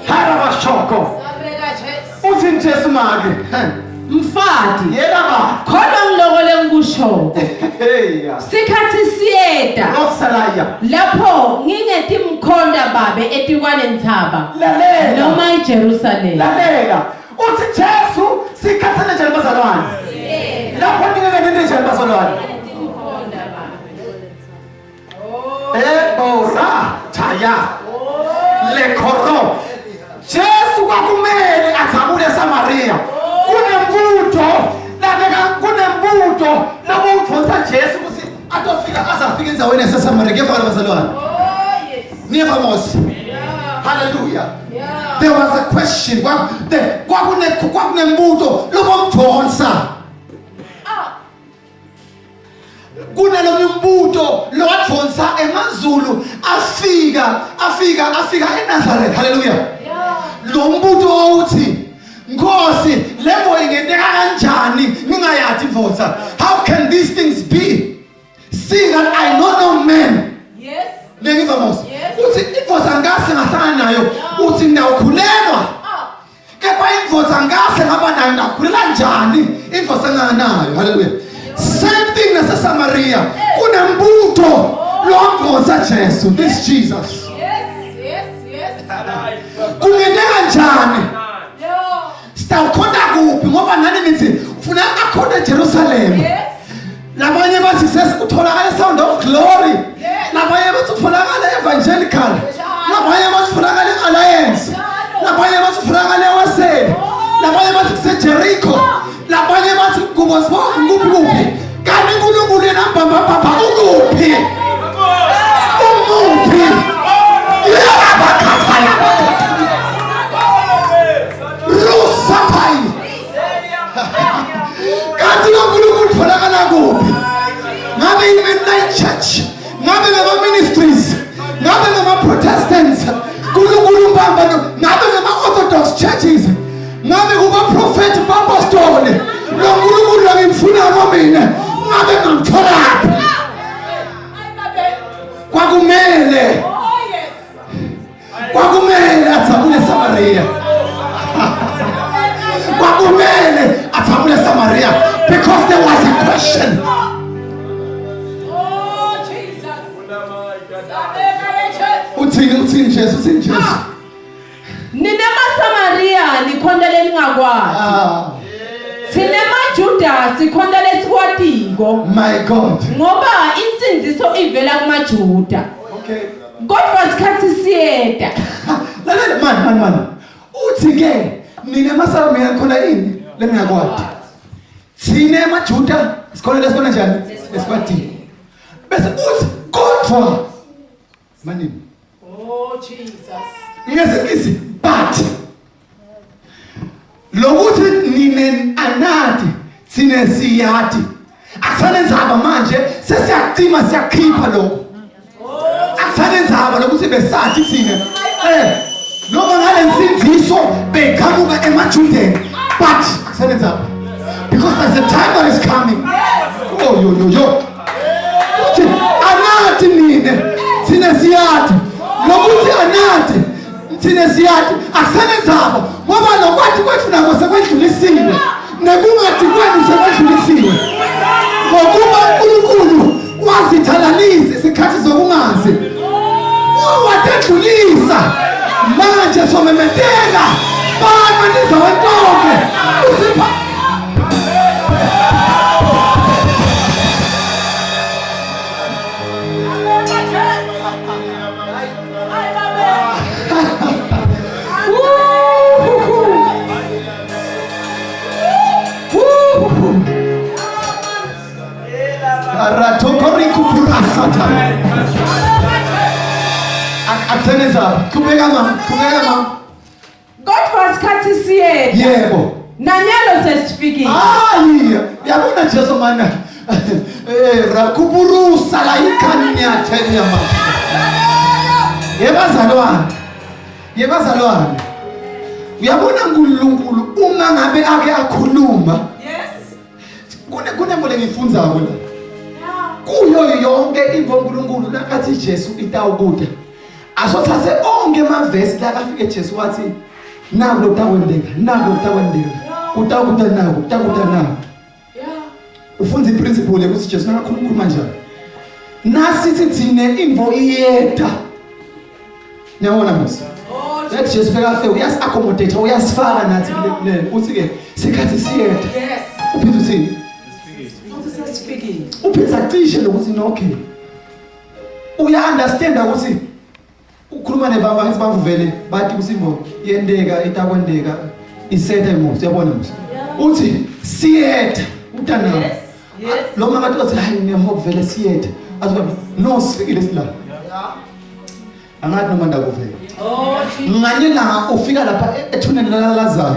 harabashoko uthi Jesu make mfati yena ba khona ngilokole ngikusho hey sikhathi siyeda losalaya lapho ngingethi mkhonda babe etikwane nthaba lalela noma eJerusalem lalela uthi Jesu sikhathana njani bazalwane lapho ningeke njani bazalwane ora taya le koro Jesu kwakumele athabule eSamaria kunembuto labo uthonsa Jesu ukuthi azafika endaweni yaseSamaria ngevakala bazalwane never most hallelujah there was a question kwakunembuto lobo mthonsa kunalo imbuto lo wathonsa emazulu afika eNazareth hallelujah lo mbuto uthi Nkosi levo ingenteka kanjani ningayathi mfutha how can these things be seeing that I know no man nengiva mos uthi imfutha ngase ngahlangana nayo uthi ndawukhulelwa kepha imfutha ngase ngaba nayo ndakhulela njani imfutha nganayo hallelujah same thing naseSamaria kunembuto lomfutha Jesu this Jesus kungenteka njani sitawukhonda kuphi ngoba nani nithi ufuna akhonde eJerusalem labanye bathi sesikutholakala sound of glory labanye bathi utholakala evangelical labanye bathi utholakala alliance labanye bathi utholakala ewaseni labanye bathi kuseJericho labanye bathi kubosibona kuphi kanti uNkulunkulu yena mbamba ukuphi umuphi yabakhathala Rusapai. Kanti uNkulunkulu utholakala kuphi? Ngabe i-Midnight Church, ngabe ngama ministries, ngabe ngama Protestants, uNkulunkulu mbamba ngabe ngama Orthodox churches, ngabe kuba prophet bapostoli, lo uNkulunkulu ngimfuna mina, ngabe ngamthola. Kwakumele athabule eSamaria. Kwakumele athabule eSamaria because there was a question. Uthini Jesu. Nina maSamaria nikhondele lingakwazi. SinemaJuda sikhondele sikwatiko. My God. Ngoba insinziso ivela kumaJuda. Okay. Kodwa isikhathi siyeda. Lalela man. Uthi ke nina maSamaria khona ini lemngakwadi. Sine emaJuda sikhondele sikhona njani? Esikwatiko. Bese uthi kodwa manini. Oh Jesus. Ngiyesithi but lokuthi nine anathi sine siyathi akusanenzaba manje sesiyacima siyakhipha lokho akusanenzaba lokuthi besathi thina noma ngalensinziso beqhamuka emaJudeni but akusanenzaba because there's a time that is coming yo uthi anathi nine sine siyathi lokuthi anathi thina siyathi akusanenzaba ngoba lokwathi kwethu nako sekwedlulisiwe nekungathi kwenu sekwedlulisiwe ngokuba uNkulunkulu wazithalalisa isikhathi zokungazi watedlulisa manje somemetheka bana nizawentonke usipha Kokoriku Purasata. Akuseneza. Kubeka mama. Kodwa sikhathi siye. Yebo. Nanyalo sesifikile. Hayi, yabona Jesu mana. Rakuburusa la ikanya tenya ma. Yebazalwane. Uyabona uNkulunkulu uma ngabe ake akhuluma. Yes. Kunemole ngifunza la. Kuyo yonke into uNkulunkulu nakathi Jesu itawukuda. Asothathe onke amavesi la kafike Jesu wathi naku lokukwendeka, naku lokukwendeka. Utakuda naku. Ufunza iprinciple ukuthi Jesu akakhuluma njani. Nasithi thine imvo iyeda. Nyawona mse. Let Jesu fika uyas accommodate, uyasifaka nathi kule. Uthi ke sikhathi siyeda. Yes. Uphithi uthini? Uthi sesifikile. Uphithi acishe lokuthi no okay. Uya understand ukuthi ukhuluma nebaba ngithi bavuvele bathi kusimbo yendeka itakwendeka isethe mo siyabona mse. Uthi siyeda utana. Yes. Lo mama uthi hayi ngiyahope vele siyeda. Azoba no sifikile sila. Angathi noma ndakuvela. Oh, Jesus. Nganye la ufika lapha ethuneni la Lazarus.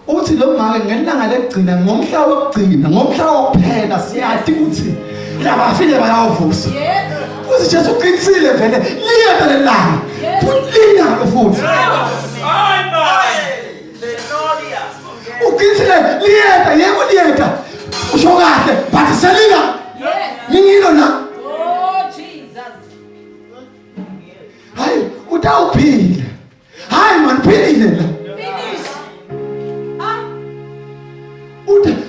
Uthi lo mama ngelanga legcina ngomhla wokugcina, ngomhla wokuphela siyathi ukuthi laba afile bayavusa. Yes. Uthi Jesu uqinisile vele liyeda lelanga. Futhi futhi. Uqinisile liyeda yebo liyeda. Usho kahle but selina. Yes. Ngiyilo na. Oh, Jesus. Hayi utawuphila. Hayi man philile la. Finish.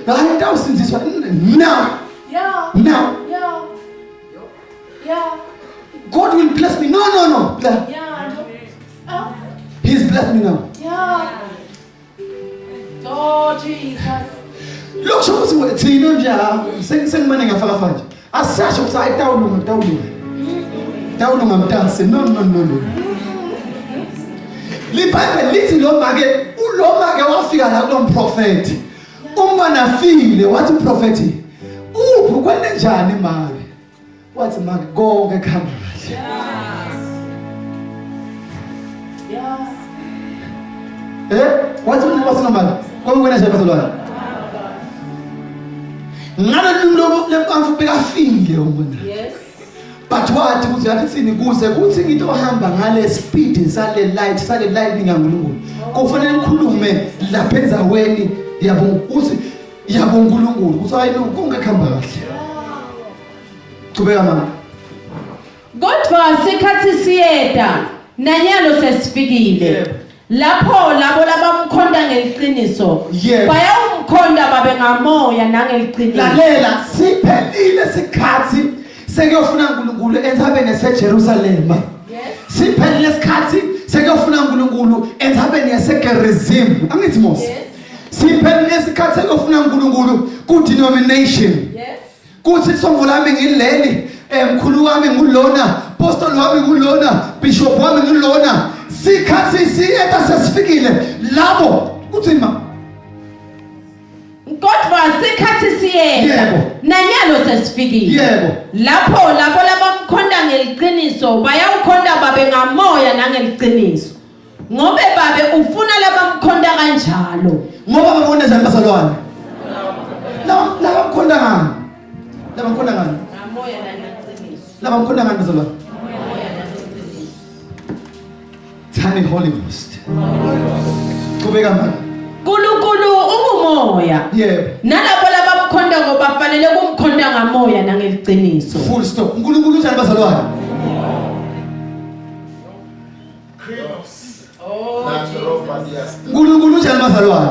Hayi utawusinziswa now. Yeah. Now. Yeah. Yeah. God will bless me. No. Yeah. Oh. He's blessed me now. Yeah. Oh, Jesus. Look, show us thina nje sengimane ngafaka manje. Asasho ukuthi ayitawulunga. Tawulunga mtansi. No. Libhayibheli lithi lo make wafika la kulo mprofeti. Uma nafile wathi uprofeti, "Uphi kwende njani manje?" Wathi make konke khamba kahle. Yes. Wathi uNkosini konke kwenda njani bazalwane? Ngalo lo lemfamfu bekafile umbona. Yes. But wathi ukuthi yathini kuze kuthi into ohamba ngale speed sale light ningaNkulunkulu. Kufanele nikhulume lapha enzaweni yabo uthi yabo uNkulunkulu. Uthi hayi konke khamba kahle. Qhubeka mama. Kodwa sikhathi siyeda nanyalo sesifikile. Lapho labo labamkhonda ngeliqiniso Yebo. bayawumkhonda babe ngamoya nangeliqiniso. Lalela siphelile sikhathi sekuyofuna uNkulunkulu enthabeni yaseJerusalem. Yes. Siphelile isikhathi sekuyofuna uNkulunkulu enthabeni yaseGerizim. Angithi mos. Yes. Siphelile isikhathi sekuyofuna uNkulunkulu ku denomination. Yes. Kuthi isongo lami ngileli, mkhulu wami ngulona, apostle wami ngulona, bishop wami ngulona. Sikhathi siyeda sesifikile labo uthima. Kodwa sikhathi siyeda Yebo. nanyalo sesifikile. Yebo. Lapho labo labamkhonda ngeliqiniso bayawukhonda babe ngamoya nangeliqiniso. Ngobe babe ufuna labamkhonda kanjalo. Ngoba babona njani bazalwane? Labamkhonda ngani? Labamkhonda ngani? Ngamoya nangeliqiniso. Labamkhonda ngani bazalwane? Tiny Holy Ghost. Qhubeka manje. uNkulunkulu ungumoya. Yebo. Nalabo labamkhonda ngoba fanele kumkhonda ngamoya nangeliqiniso. Full stop. uNkulunkulu njani bazalwane? uNkulunkulu njani bazalwane?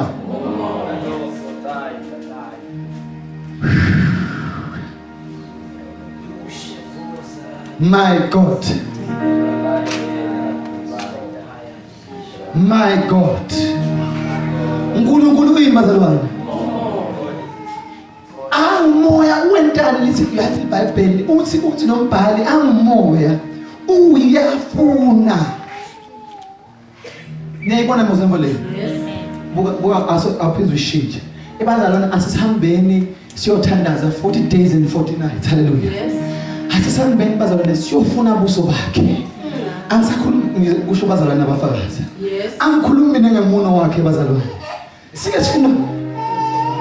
My God. My God. uNkulunkulu uyini bazalwane? Angumoya wentana lithi yathi iBhayibheli uthi nombhali angumoya uyafuna. Niyayibona mozembo le? Yes. Buka aphezulu ushintshe. ebazalwane asisihambeni siyothandaza 40 days and 40 nights. Hallelujah. Yes. Asisihambeni bazalwane siyofuna ubuso bakhe. Angisakhulumi kusho bazalwane abafakazi. Yes. Angikhulumi mina ngemuno wakhe bazalwane. Sike sifuna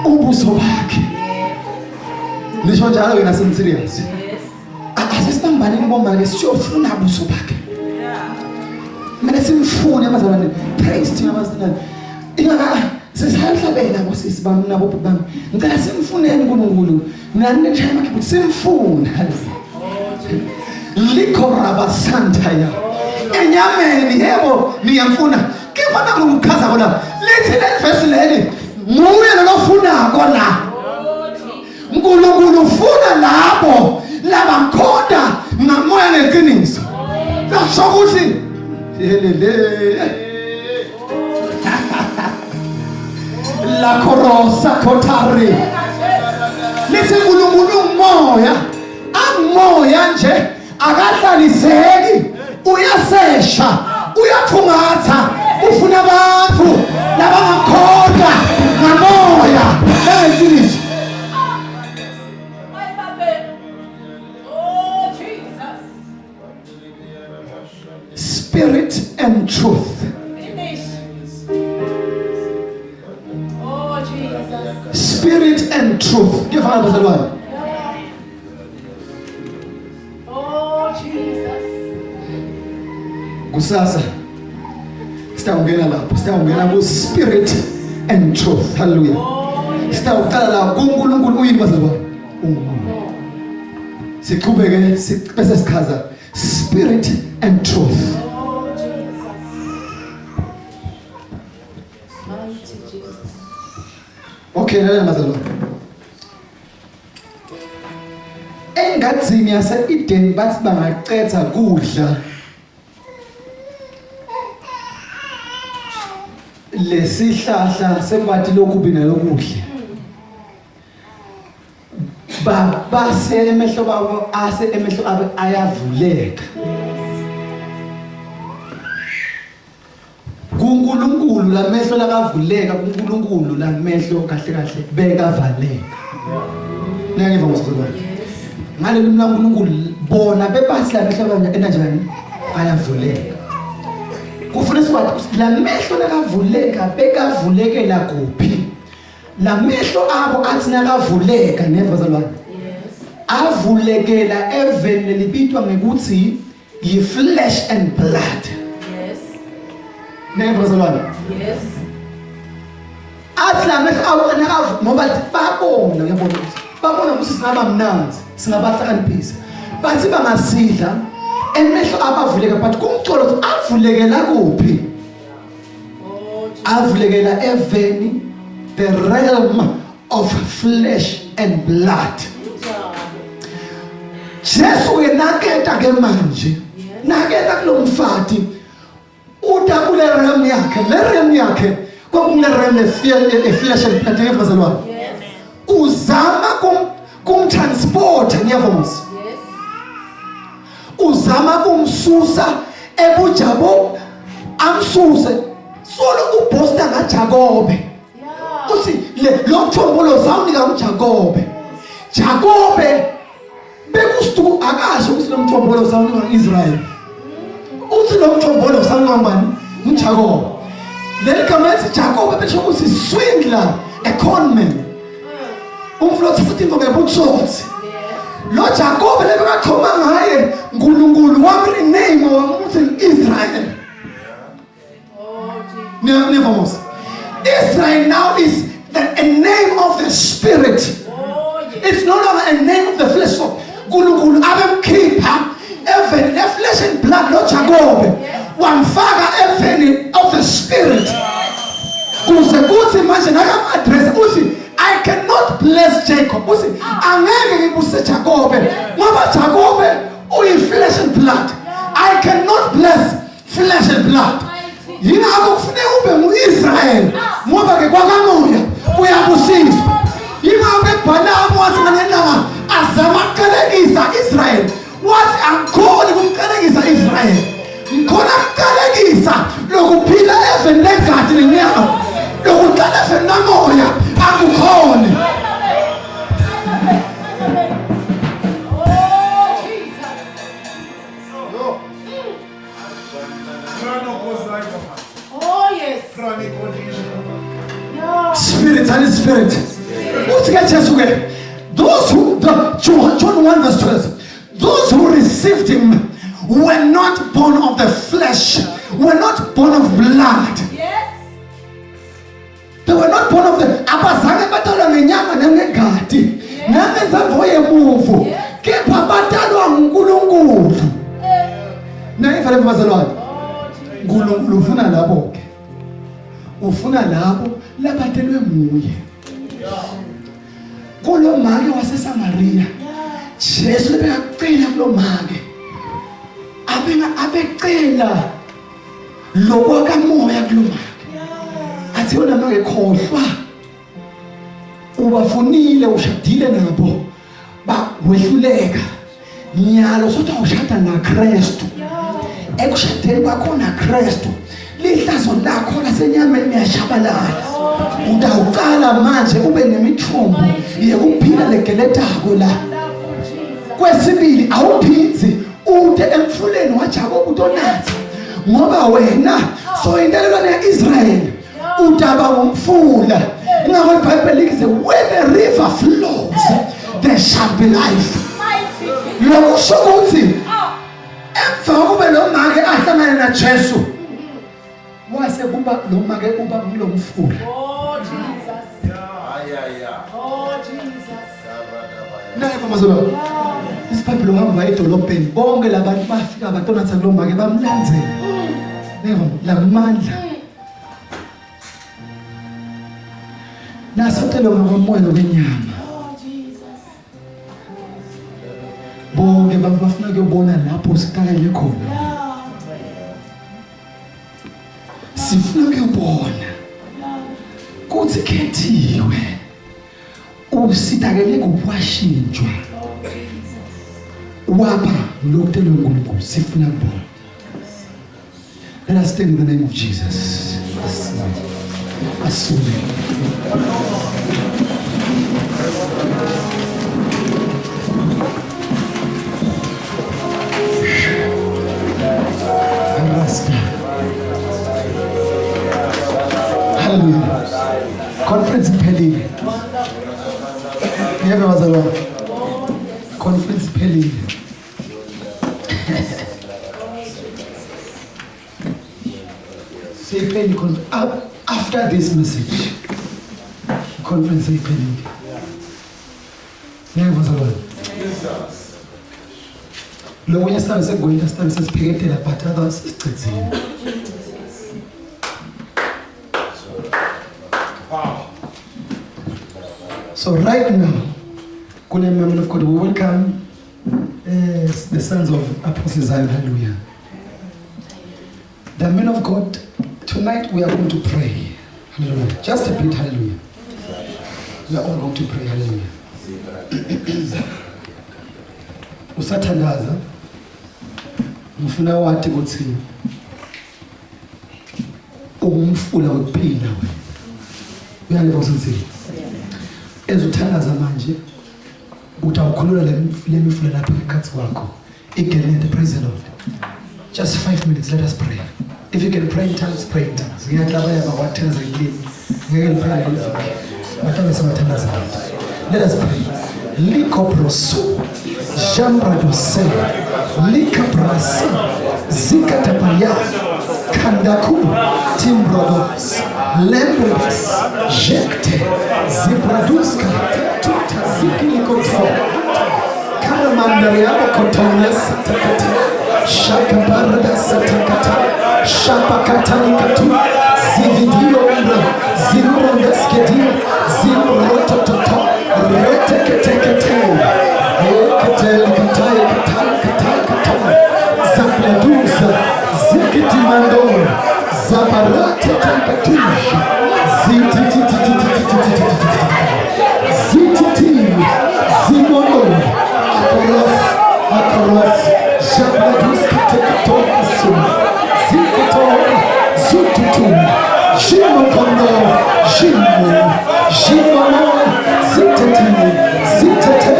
ubuso bakhe. Nisho njalo ke nasi serious. Yes. Asisihambani ngibomba ke siyofuna ubuso bakhe. Mina simfune bazalwane. Praise thina bazalwane. Ingaka sesihlabela ngosisi bami nabo bami. Ngicela simfuneni uNkulunkulu. Nani neshaya makhe ukuthi simfune. Likoraba santaya. Enyameni yebo niyamfuna. Kefana ngumkhaza kona. Lithi le verse leli nguye lofuna kona. uNkulunkulu ufuna labo labamkhonda ngamoya neqiniso. Lasho ukuthi helele la korosa kotari. Lithi uNkulunkulu umoya, amoya nje akahlaliseki, uyasesha, uyathungatha, ufuna abantu labamkhonda ngamoya neqiniso. Spirit and truth. Oh, Jesus. Spirit and truth. Give her the one. Oh, Jesus. Kusasa. Sitawungena lapho. Sitawungena ku spirit and truth. Hallelujah. Sitawuqala la kuNkulunkulu uyini bazalwane? uNkulunkulu. Siqhubeke bese sichaza spirit and truth. Oh, Jesus. Mighty Jesus. Okay, lalela bazalwane. Engadzini yase Eden bathi bangaqetha kudla lesihlahla sekwathi lokubi nalokuhle. Base emehlo babo ase emehlo abo ayavuleka. kuNkulunkulu lamehlo lakavuleka, kuNkulunkulu lamehlo kahle kahle bekavaleka. Ngiyayiva ngosizolwane. Ngalelo uNkulunkulu bona bebathi lamehlo enanjani ayavuleka. Kufuna siwathi lamehlo lakavuleka bekavulekela kuphi? Lamehlo abo athi nakavuleka nevazalwane. Yes. Avulekela eveni libitwa ngekuthi yi-flesh and blood. Yes. Nevazalwane. Yes. Athi lamehlo abo nakavu ngoba babona uyabona ukuthi babona ukuthi singaba mnanzi, singabahlakaniphisa. Bathi bangasidla emehlo abavuleka but kumcolo ukuthi avulekela kuphi? Oh, Jesus. Avulekela eveni, the realm of flesh and blood. Jesu yenaketa ke manje. Naketa kulomfati. Uta kule realm yakhe, le realm yakhe kwakule realm flesh and blood ngevazalwane. Yes. Uzama kumtransport ngiyavumisa. Yes. Uzama kumsusa ebujabo amsuse solo ubosta ngaJakobe. Yeah. Uthi lo mthombolo zawunika uJakobe. Jakobe bekusitu akasho ukuthi lo mthombolo zawunika Israel. Uthi lo mthombolo zawunika ngani? uJakobe. Leli gama ethi Jakobe besho ukuthi swindler, a con man. Umflothi futhi into ngebutsotsi. Lo Jakobe lebekathoma ngaye uNkulunkulu wamrename wamuthi Israel. Oh, Jesus. Never. Israel now is a name of the spirit. Oh, yes. It's no longer a name of the flesh. So uNkulunkulu abemkhipha eveni le flesh and blood lo Jakobe wamfaka eveni of the spirit. Kuze kuthi manje nakam address uthi I cannot bless Jacob. Uthi angeke ngibuse Jakobe ngoba Jakobe uyi flesh and blood. I cannot bless flesh and blood. Yingakho kufanele ube nguIsrael ngoba ke kwakamoya uyabusiswa. Yingakho eBhalamu wathi ngenhlanga azama ukuqalekisa Israel. Wathi angikhoni kumqalekisa Israel. Ngikhona ukuqalekisa lokuphila eveni legadi lenyama. Lokuhlala eveni lamoya akukhona. received him were not born of the flesh, were not born of blood. Yes. They were not born of the abazange batalwa ngenyama nangegadi nangenzamvo yemuvu kepha batalwa nguNkulunkulu. Nayivale bazalwane, uNkulunkulu ufuna labo ke, ufuna labo labatelwe muye. Kulo make waseSamaria Jesu ebeyaqela kulo make abecela lokwakamoya kulo make athi wena make khohlwa ubafunile ushadile nabo wehluleka nyalo sothi ushada naKristu ekushadeni kwakho naKristu lihlazo lakho lasenyameni yashabalala udawuqala manje ube nemithombo yekuphila legeledako la kwesibili awuphitsi ude emfuleni wajaba utonatha ngoba wena soyindelelwane yaIsrayeli udaba ngumfula ingakho iBhayibheli lithi when the river flows there shall be life. Lokusho ukuthi emva kube lo make ahlangane naJesu wase kuba lo make kuba kulo mfula. Oh Jesus. Oh Jesus. Naye mfamazolo isibhayibheli uhamba edolobheni bonke labantu bafika batonatha kulo make bamlandzela. Neva lamandla nasotelo ngomoya nokwenyama. Oh Jesus. Bonke bafuna ukubona lapho siqalele khona. Sifuna ukubona kuthi khethiwe usitakele kuwashintshwa wapha lokutelwe nguNkulunkulu sifuna ukubona. Let us stand in the name of Jesus. Assume. Hallelujah. Conference iphelile. Ngeke bazalwane. Conference iphelile. After this message, conference iphelile. Ngeke bazalwane. Lo wenye sibe segoyinta sibe sesiphekethela but others sicedzile. So right now, Kule men of God, we welcome the sons of Apostle Zion. Hallelujah. The men of God, tonight we are going to pray. Hallelujah. Just a bit, hallelujah. We are all going to pray, hallelujah. Usathandaza ngifuna wathi ukuthi umfula wokuphila wena. Uyalibona ukuthi ezuthandaza manje utawukhulula le mifula lapha ekhatsi kwakho. Igelende, praise the Lord. Just 5 minutes, let us pray. If you can pray in tongues, pray in tongues. Ngiyahlabaya bakwathandaza yini. Ngeke pray in tongues. Let us pray. Likoprosu Jambradose Likaprasa Zikatapaya Kandaku Timbrodos Lembros Jekte Zibraduska Tuta Zikilikotfo Karamandariaba Kotones Takata Shakabarada Satakata Shapakatanikatu Zividio Zimurandeskedi Zimrotototo Retekete Zapladuza Zikitimando Zabarate Tankatuja Zititi Zimono Akaros Zabladus Tekatosu Zikoto Zututu Shimokondo Shimo Zitete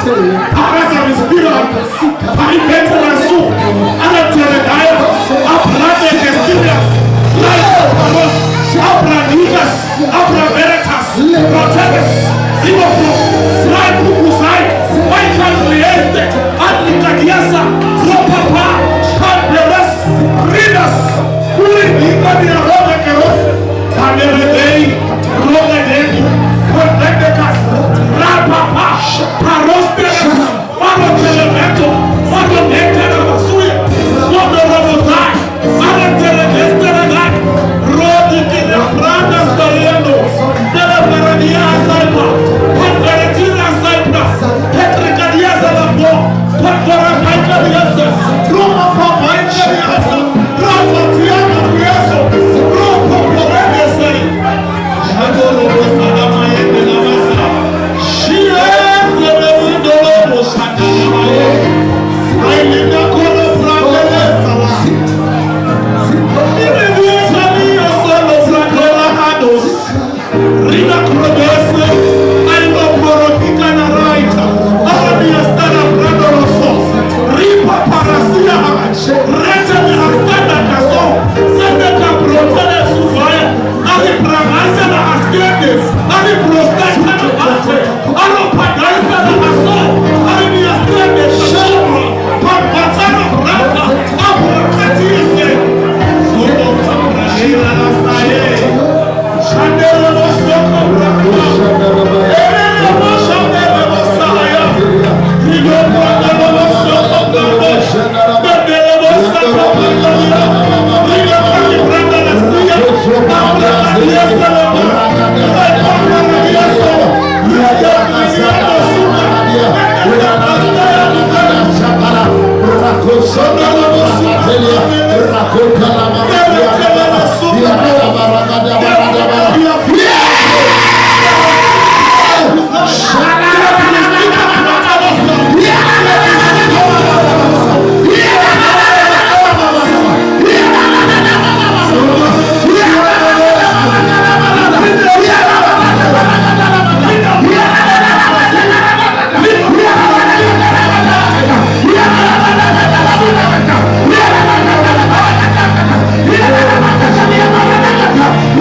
Parasa Spirit, Paripeta Rasu, Anateredaya, Abrade Castilias, Light, Abranigas, Abraveretas, Proteges, Liverpool, Slide Pukusai, Michael Lieste, Adlicadiasa, Ropapa, Cadberas, Ridas, Uri, Icania Roga Keros, Paneredei, Roga Deni, Protectecas, Rapapa, Parosperas, Mano Telemeto, Mano Nectara Masuya, Mano Robozai, Mano Telegesteradai, Rodi Kina Pradas Doriano, Dela Paradia Saipa, Pateretina Saipa, Petricadia Salabo, Patora Paika Diasa, Roma Papa Diasa, Roma Tiana Diasa, Roma Porega Sai, Shadolo Rosada Mayende Lavasa, Shia, Zedolo Shadala Maye, Ailina Kolo Frangele Sala, Rina Solo Frangola Hados, Rina Krodese, Aino Porotika na Raita, Arabia Stara Brandoroso, Ripa Parasia, Rete de Astana Caso, Sandeka Protene Suvaya, Ali Pramaza na Askedes, Ali Prostata na Ate, Alo Padaisa na Aso, Arabia Stene Shoma, Pampatana Brata, Abrakatiese, Solo Tambrashira na Saye, Shandela no Soko Brata, Elena no Shandela no Saya, Rigo Brata no Soko Brata, Bandela no Soko Brata, Rigo Brata na Sia, Abra Diasa na Brata, Abra Diasa, Rigo Diasa no Suma, Rigo Diasa no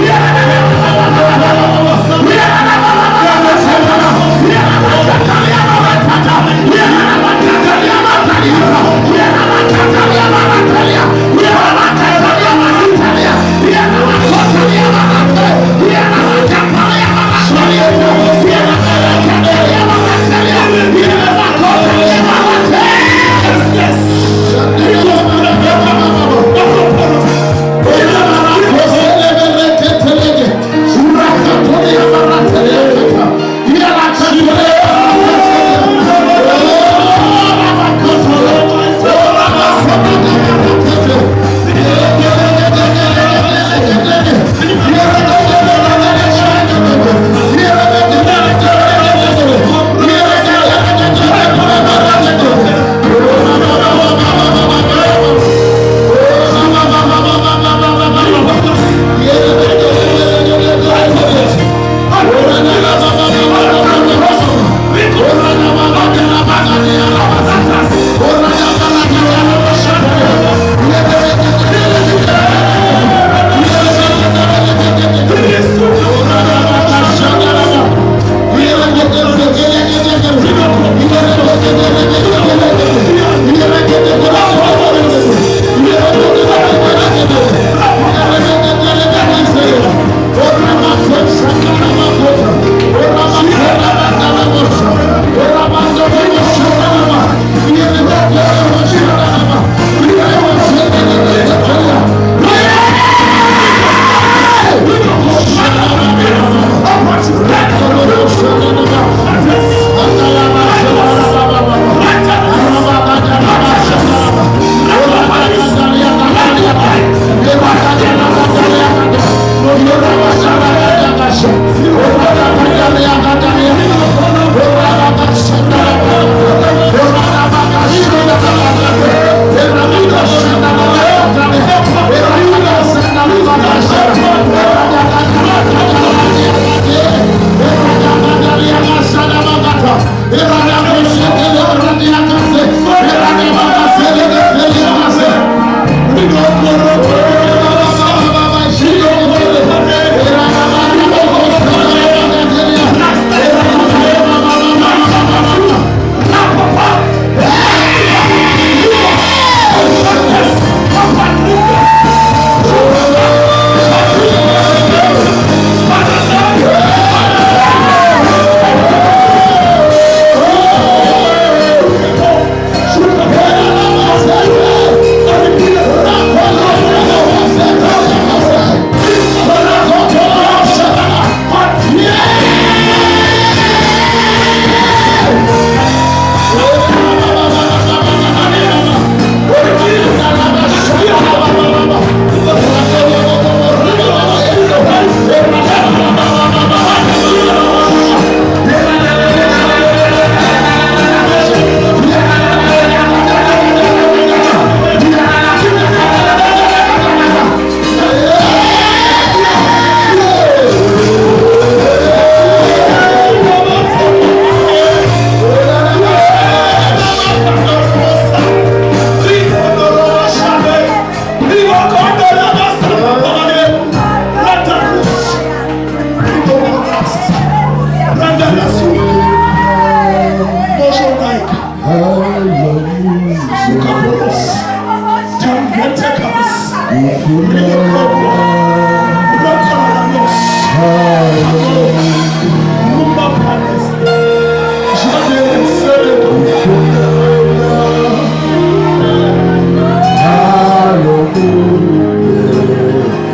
Yeah.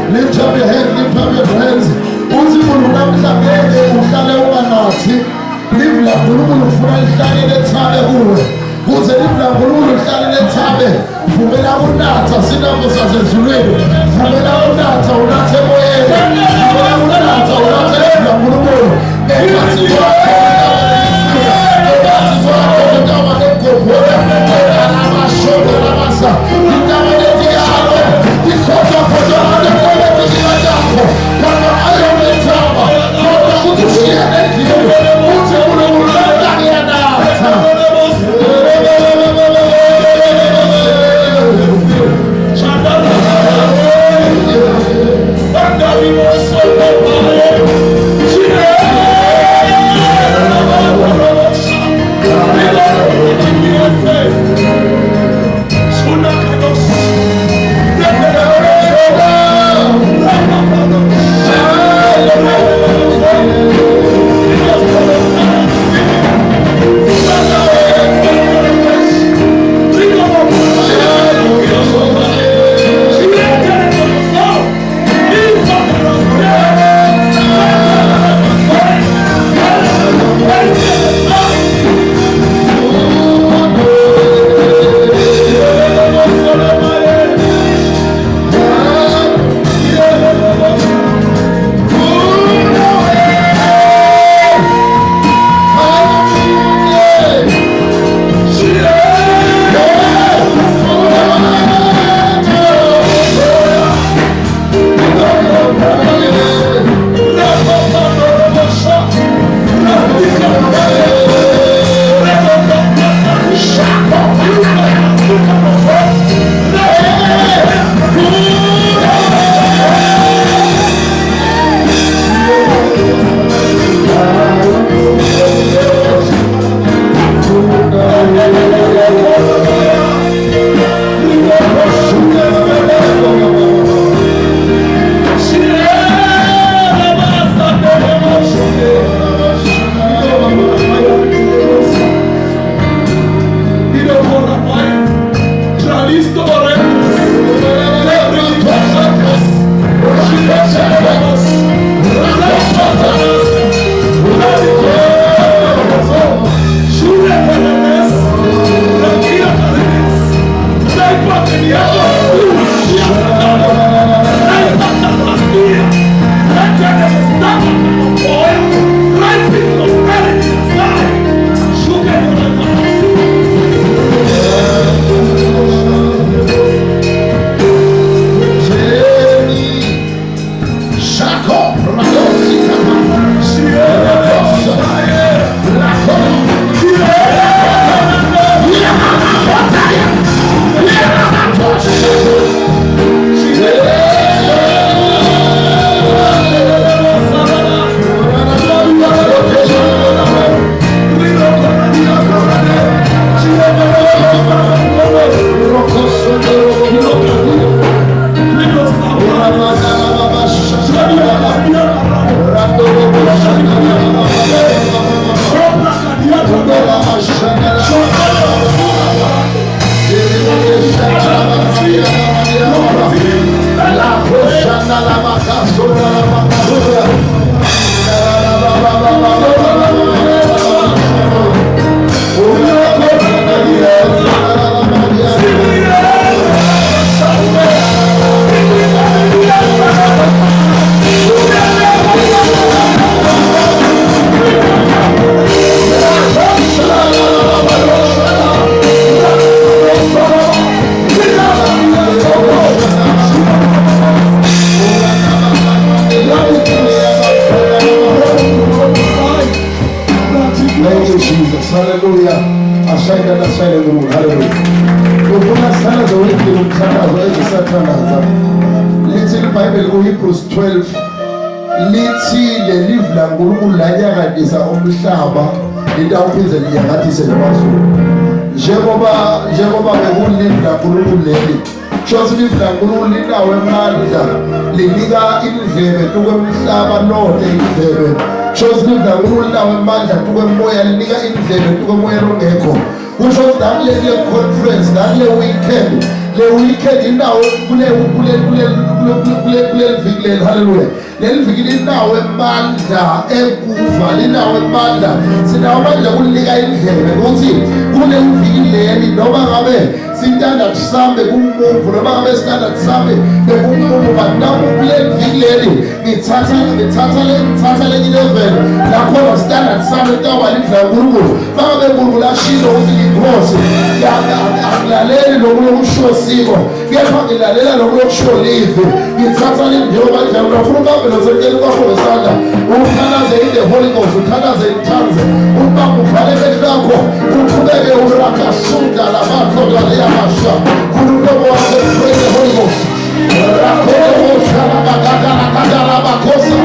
Lift up your hands, lift up your hands. Uthi umuntu namhlanje uhlale unganathi. Live la uNkulunkulu ufuna lihlale lethabe kuwe. Uze live la uNkulunkulu lihlale lethabe. Vumela unatha sinapho sasezulwini. Vumela unatha unathe emoyeni. Vumela unatha unathe la uNkulunkulu. Engathi kwakho engathi kwakho ndaba nekhophela. Amashodo lamasa. Indaba lethi yakho. Ikhona khona Quando ayonezaba, quando kutushia endlini, uthi uNkulunkulu uyanatha. Hebrews 12 lithi lelive la uNkulunkulu lanyakadisa umhlaba into awuphindze liyakadise nemazulu njengoba bekulivla uNkulunkulu leli shothi livunankulunkulu linawo emandla linika indlebe tukwemhlaba nonke indlebe shothi livunankulunkulu linawo emandla tukwemoya linika indlebe tukwemoya longekho kusho ukuthi nakule conference nakule weekend inawo kule viki leli haleluya leli viki linawo emandla ekuva linawo emandla sinawo amandla kulinika indlebe ukuthi kule viki leli noma ngabe standard sami kumumvu noma ngabe standard sami bekumumvu but nami kule viki leli ngithatha lenye level lakhona standard sami tawalidla uNkulunkulu bangabe uNkulunkulu ashilo ukuthi ngikhosi angilaleli lokulo kusho siko kepha ngilalela lokulo kusho live ngithatha njengoba njalo ngifuna uhambe nosekeli kwakho ngesandla ukhalaze in the Holy Ghost ukhalaze in tongues uma ubhale bekho uqhubeke urakasunda labantu abayabasha kunomlomo wakho pray the Holy Ghost rakho shala bakadala kadala bakosa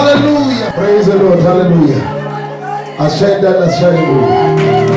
Hallelujah. Praise the Lord. Hallelujah. Ascend and ascend.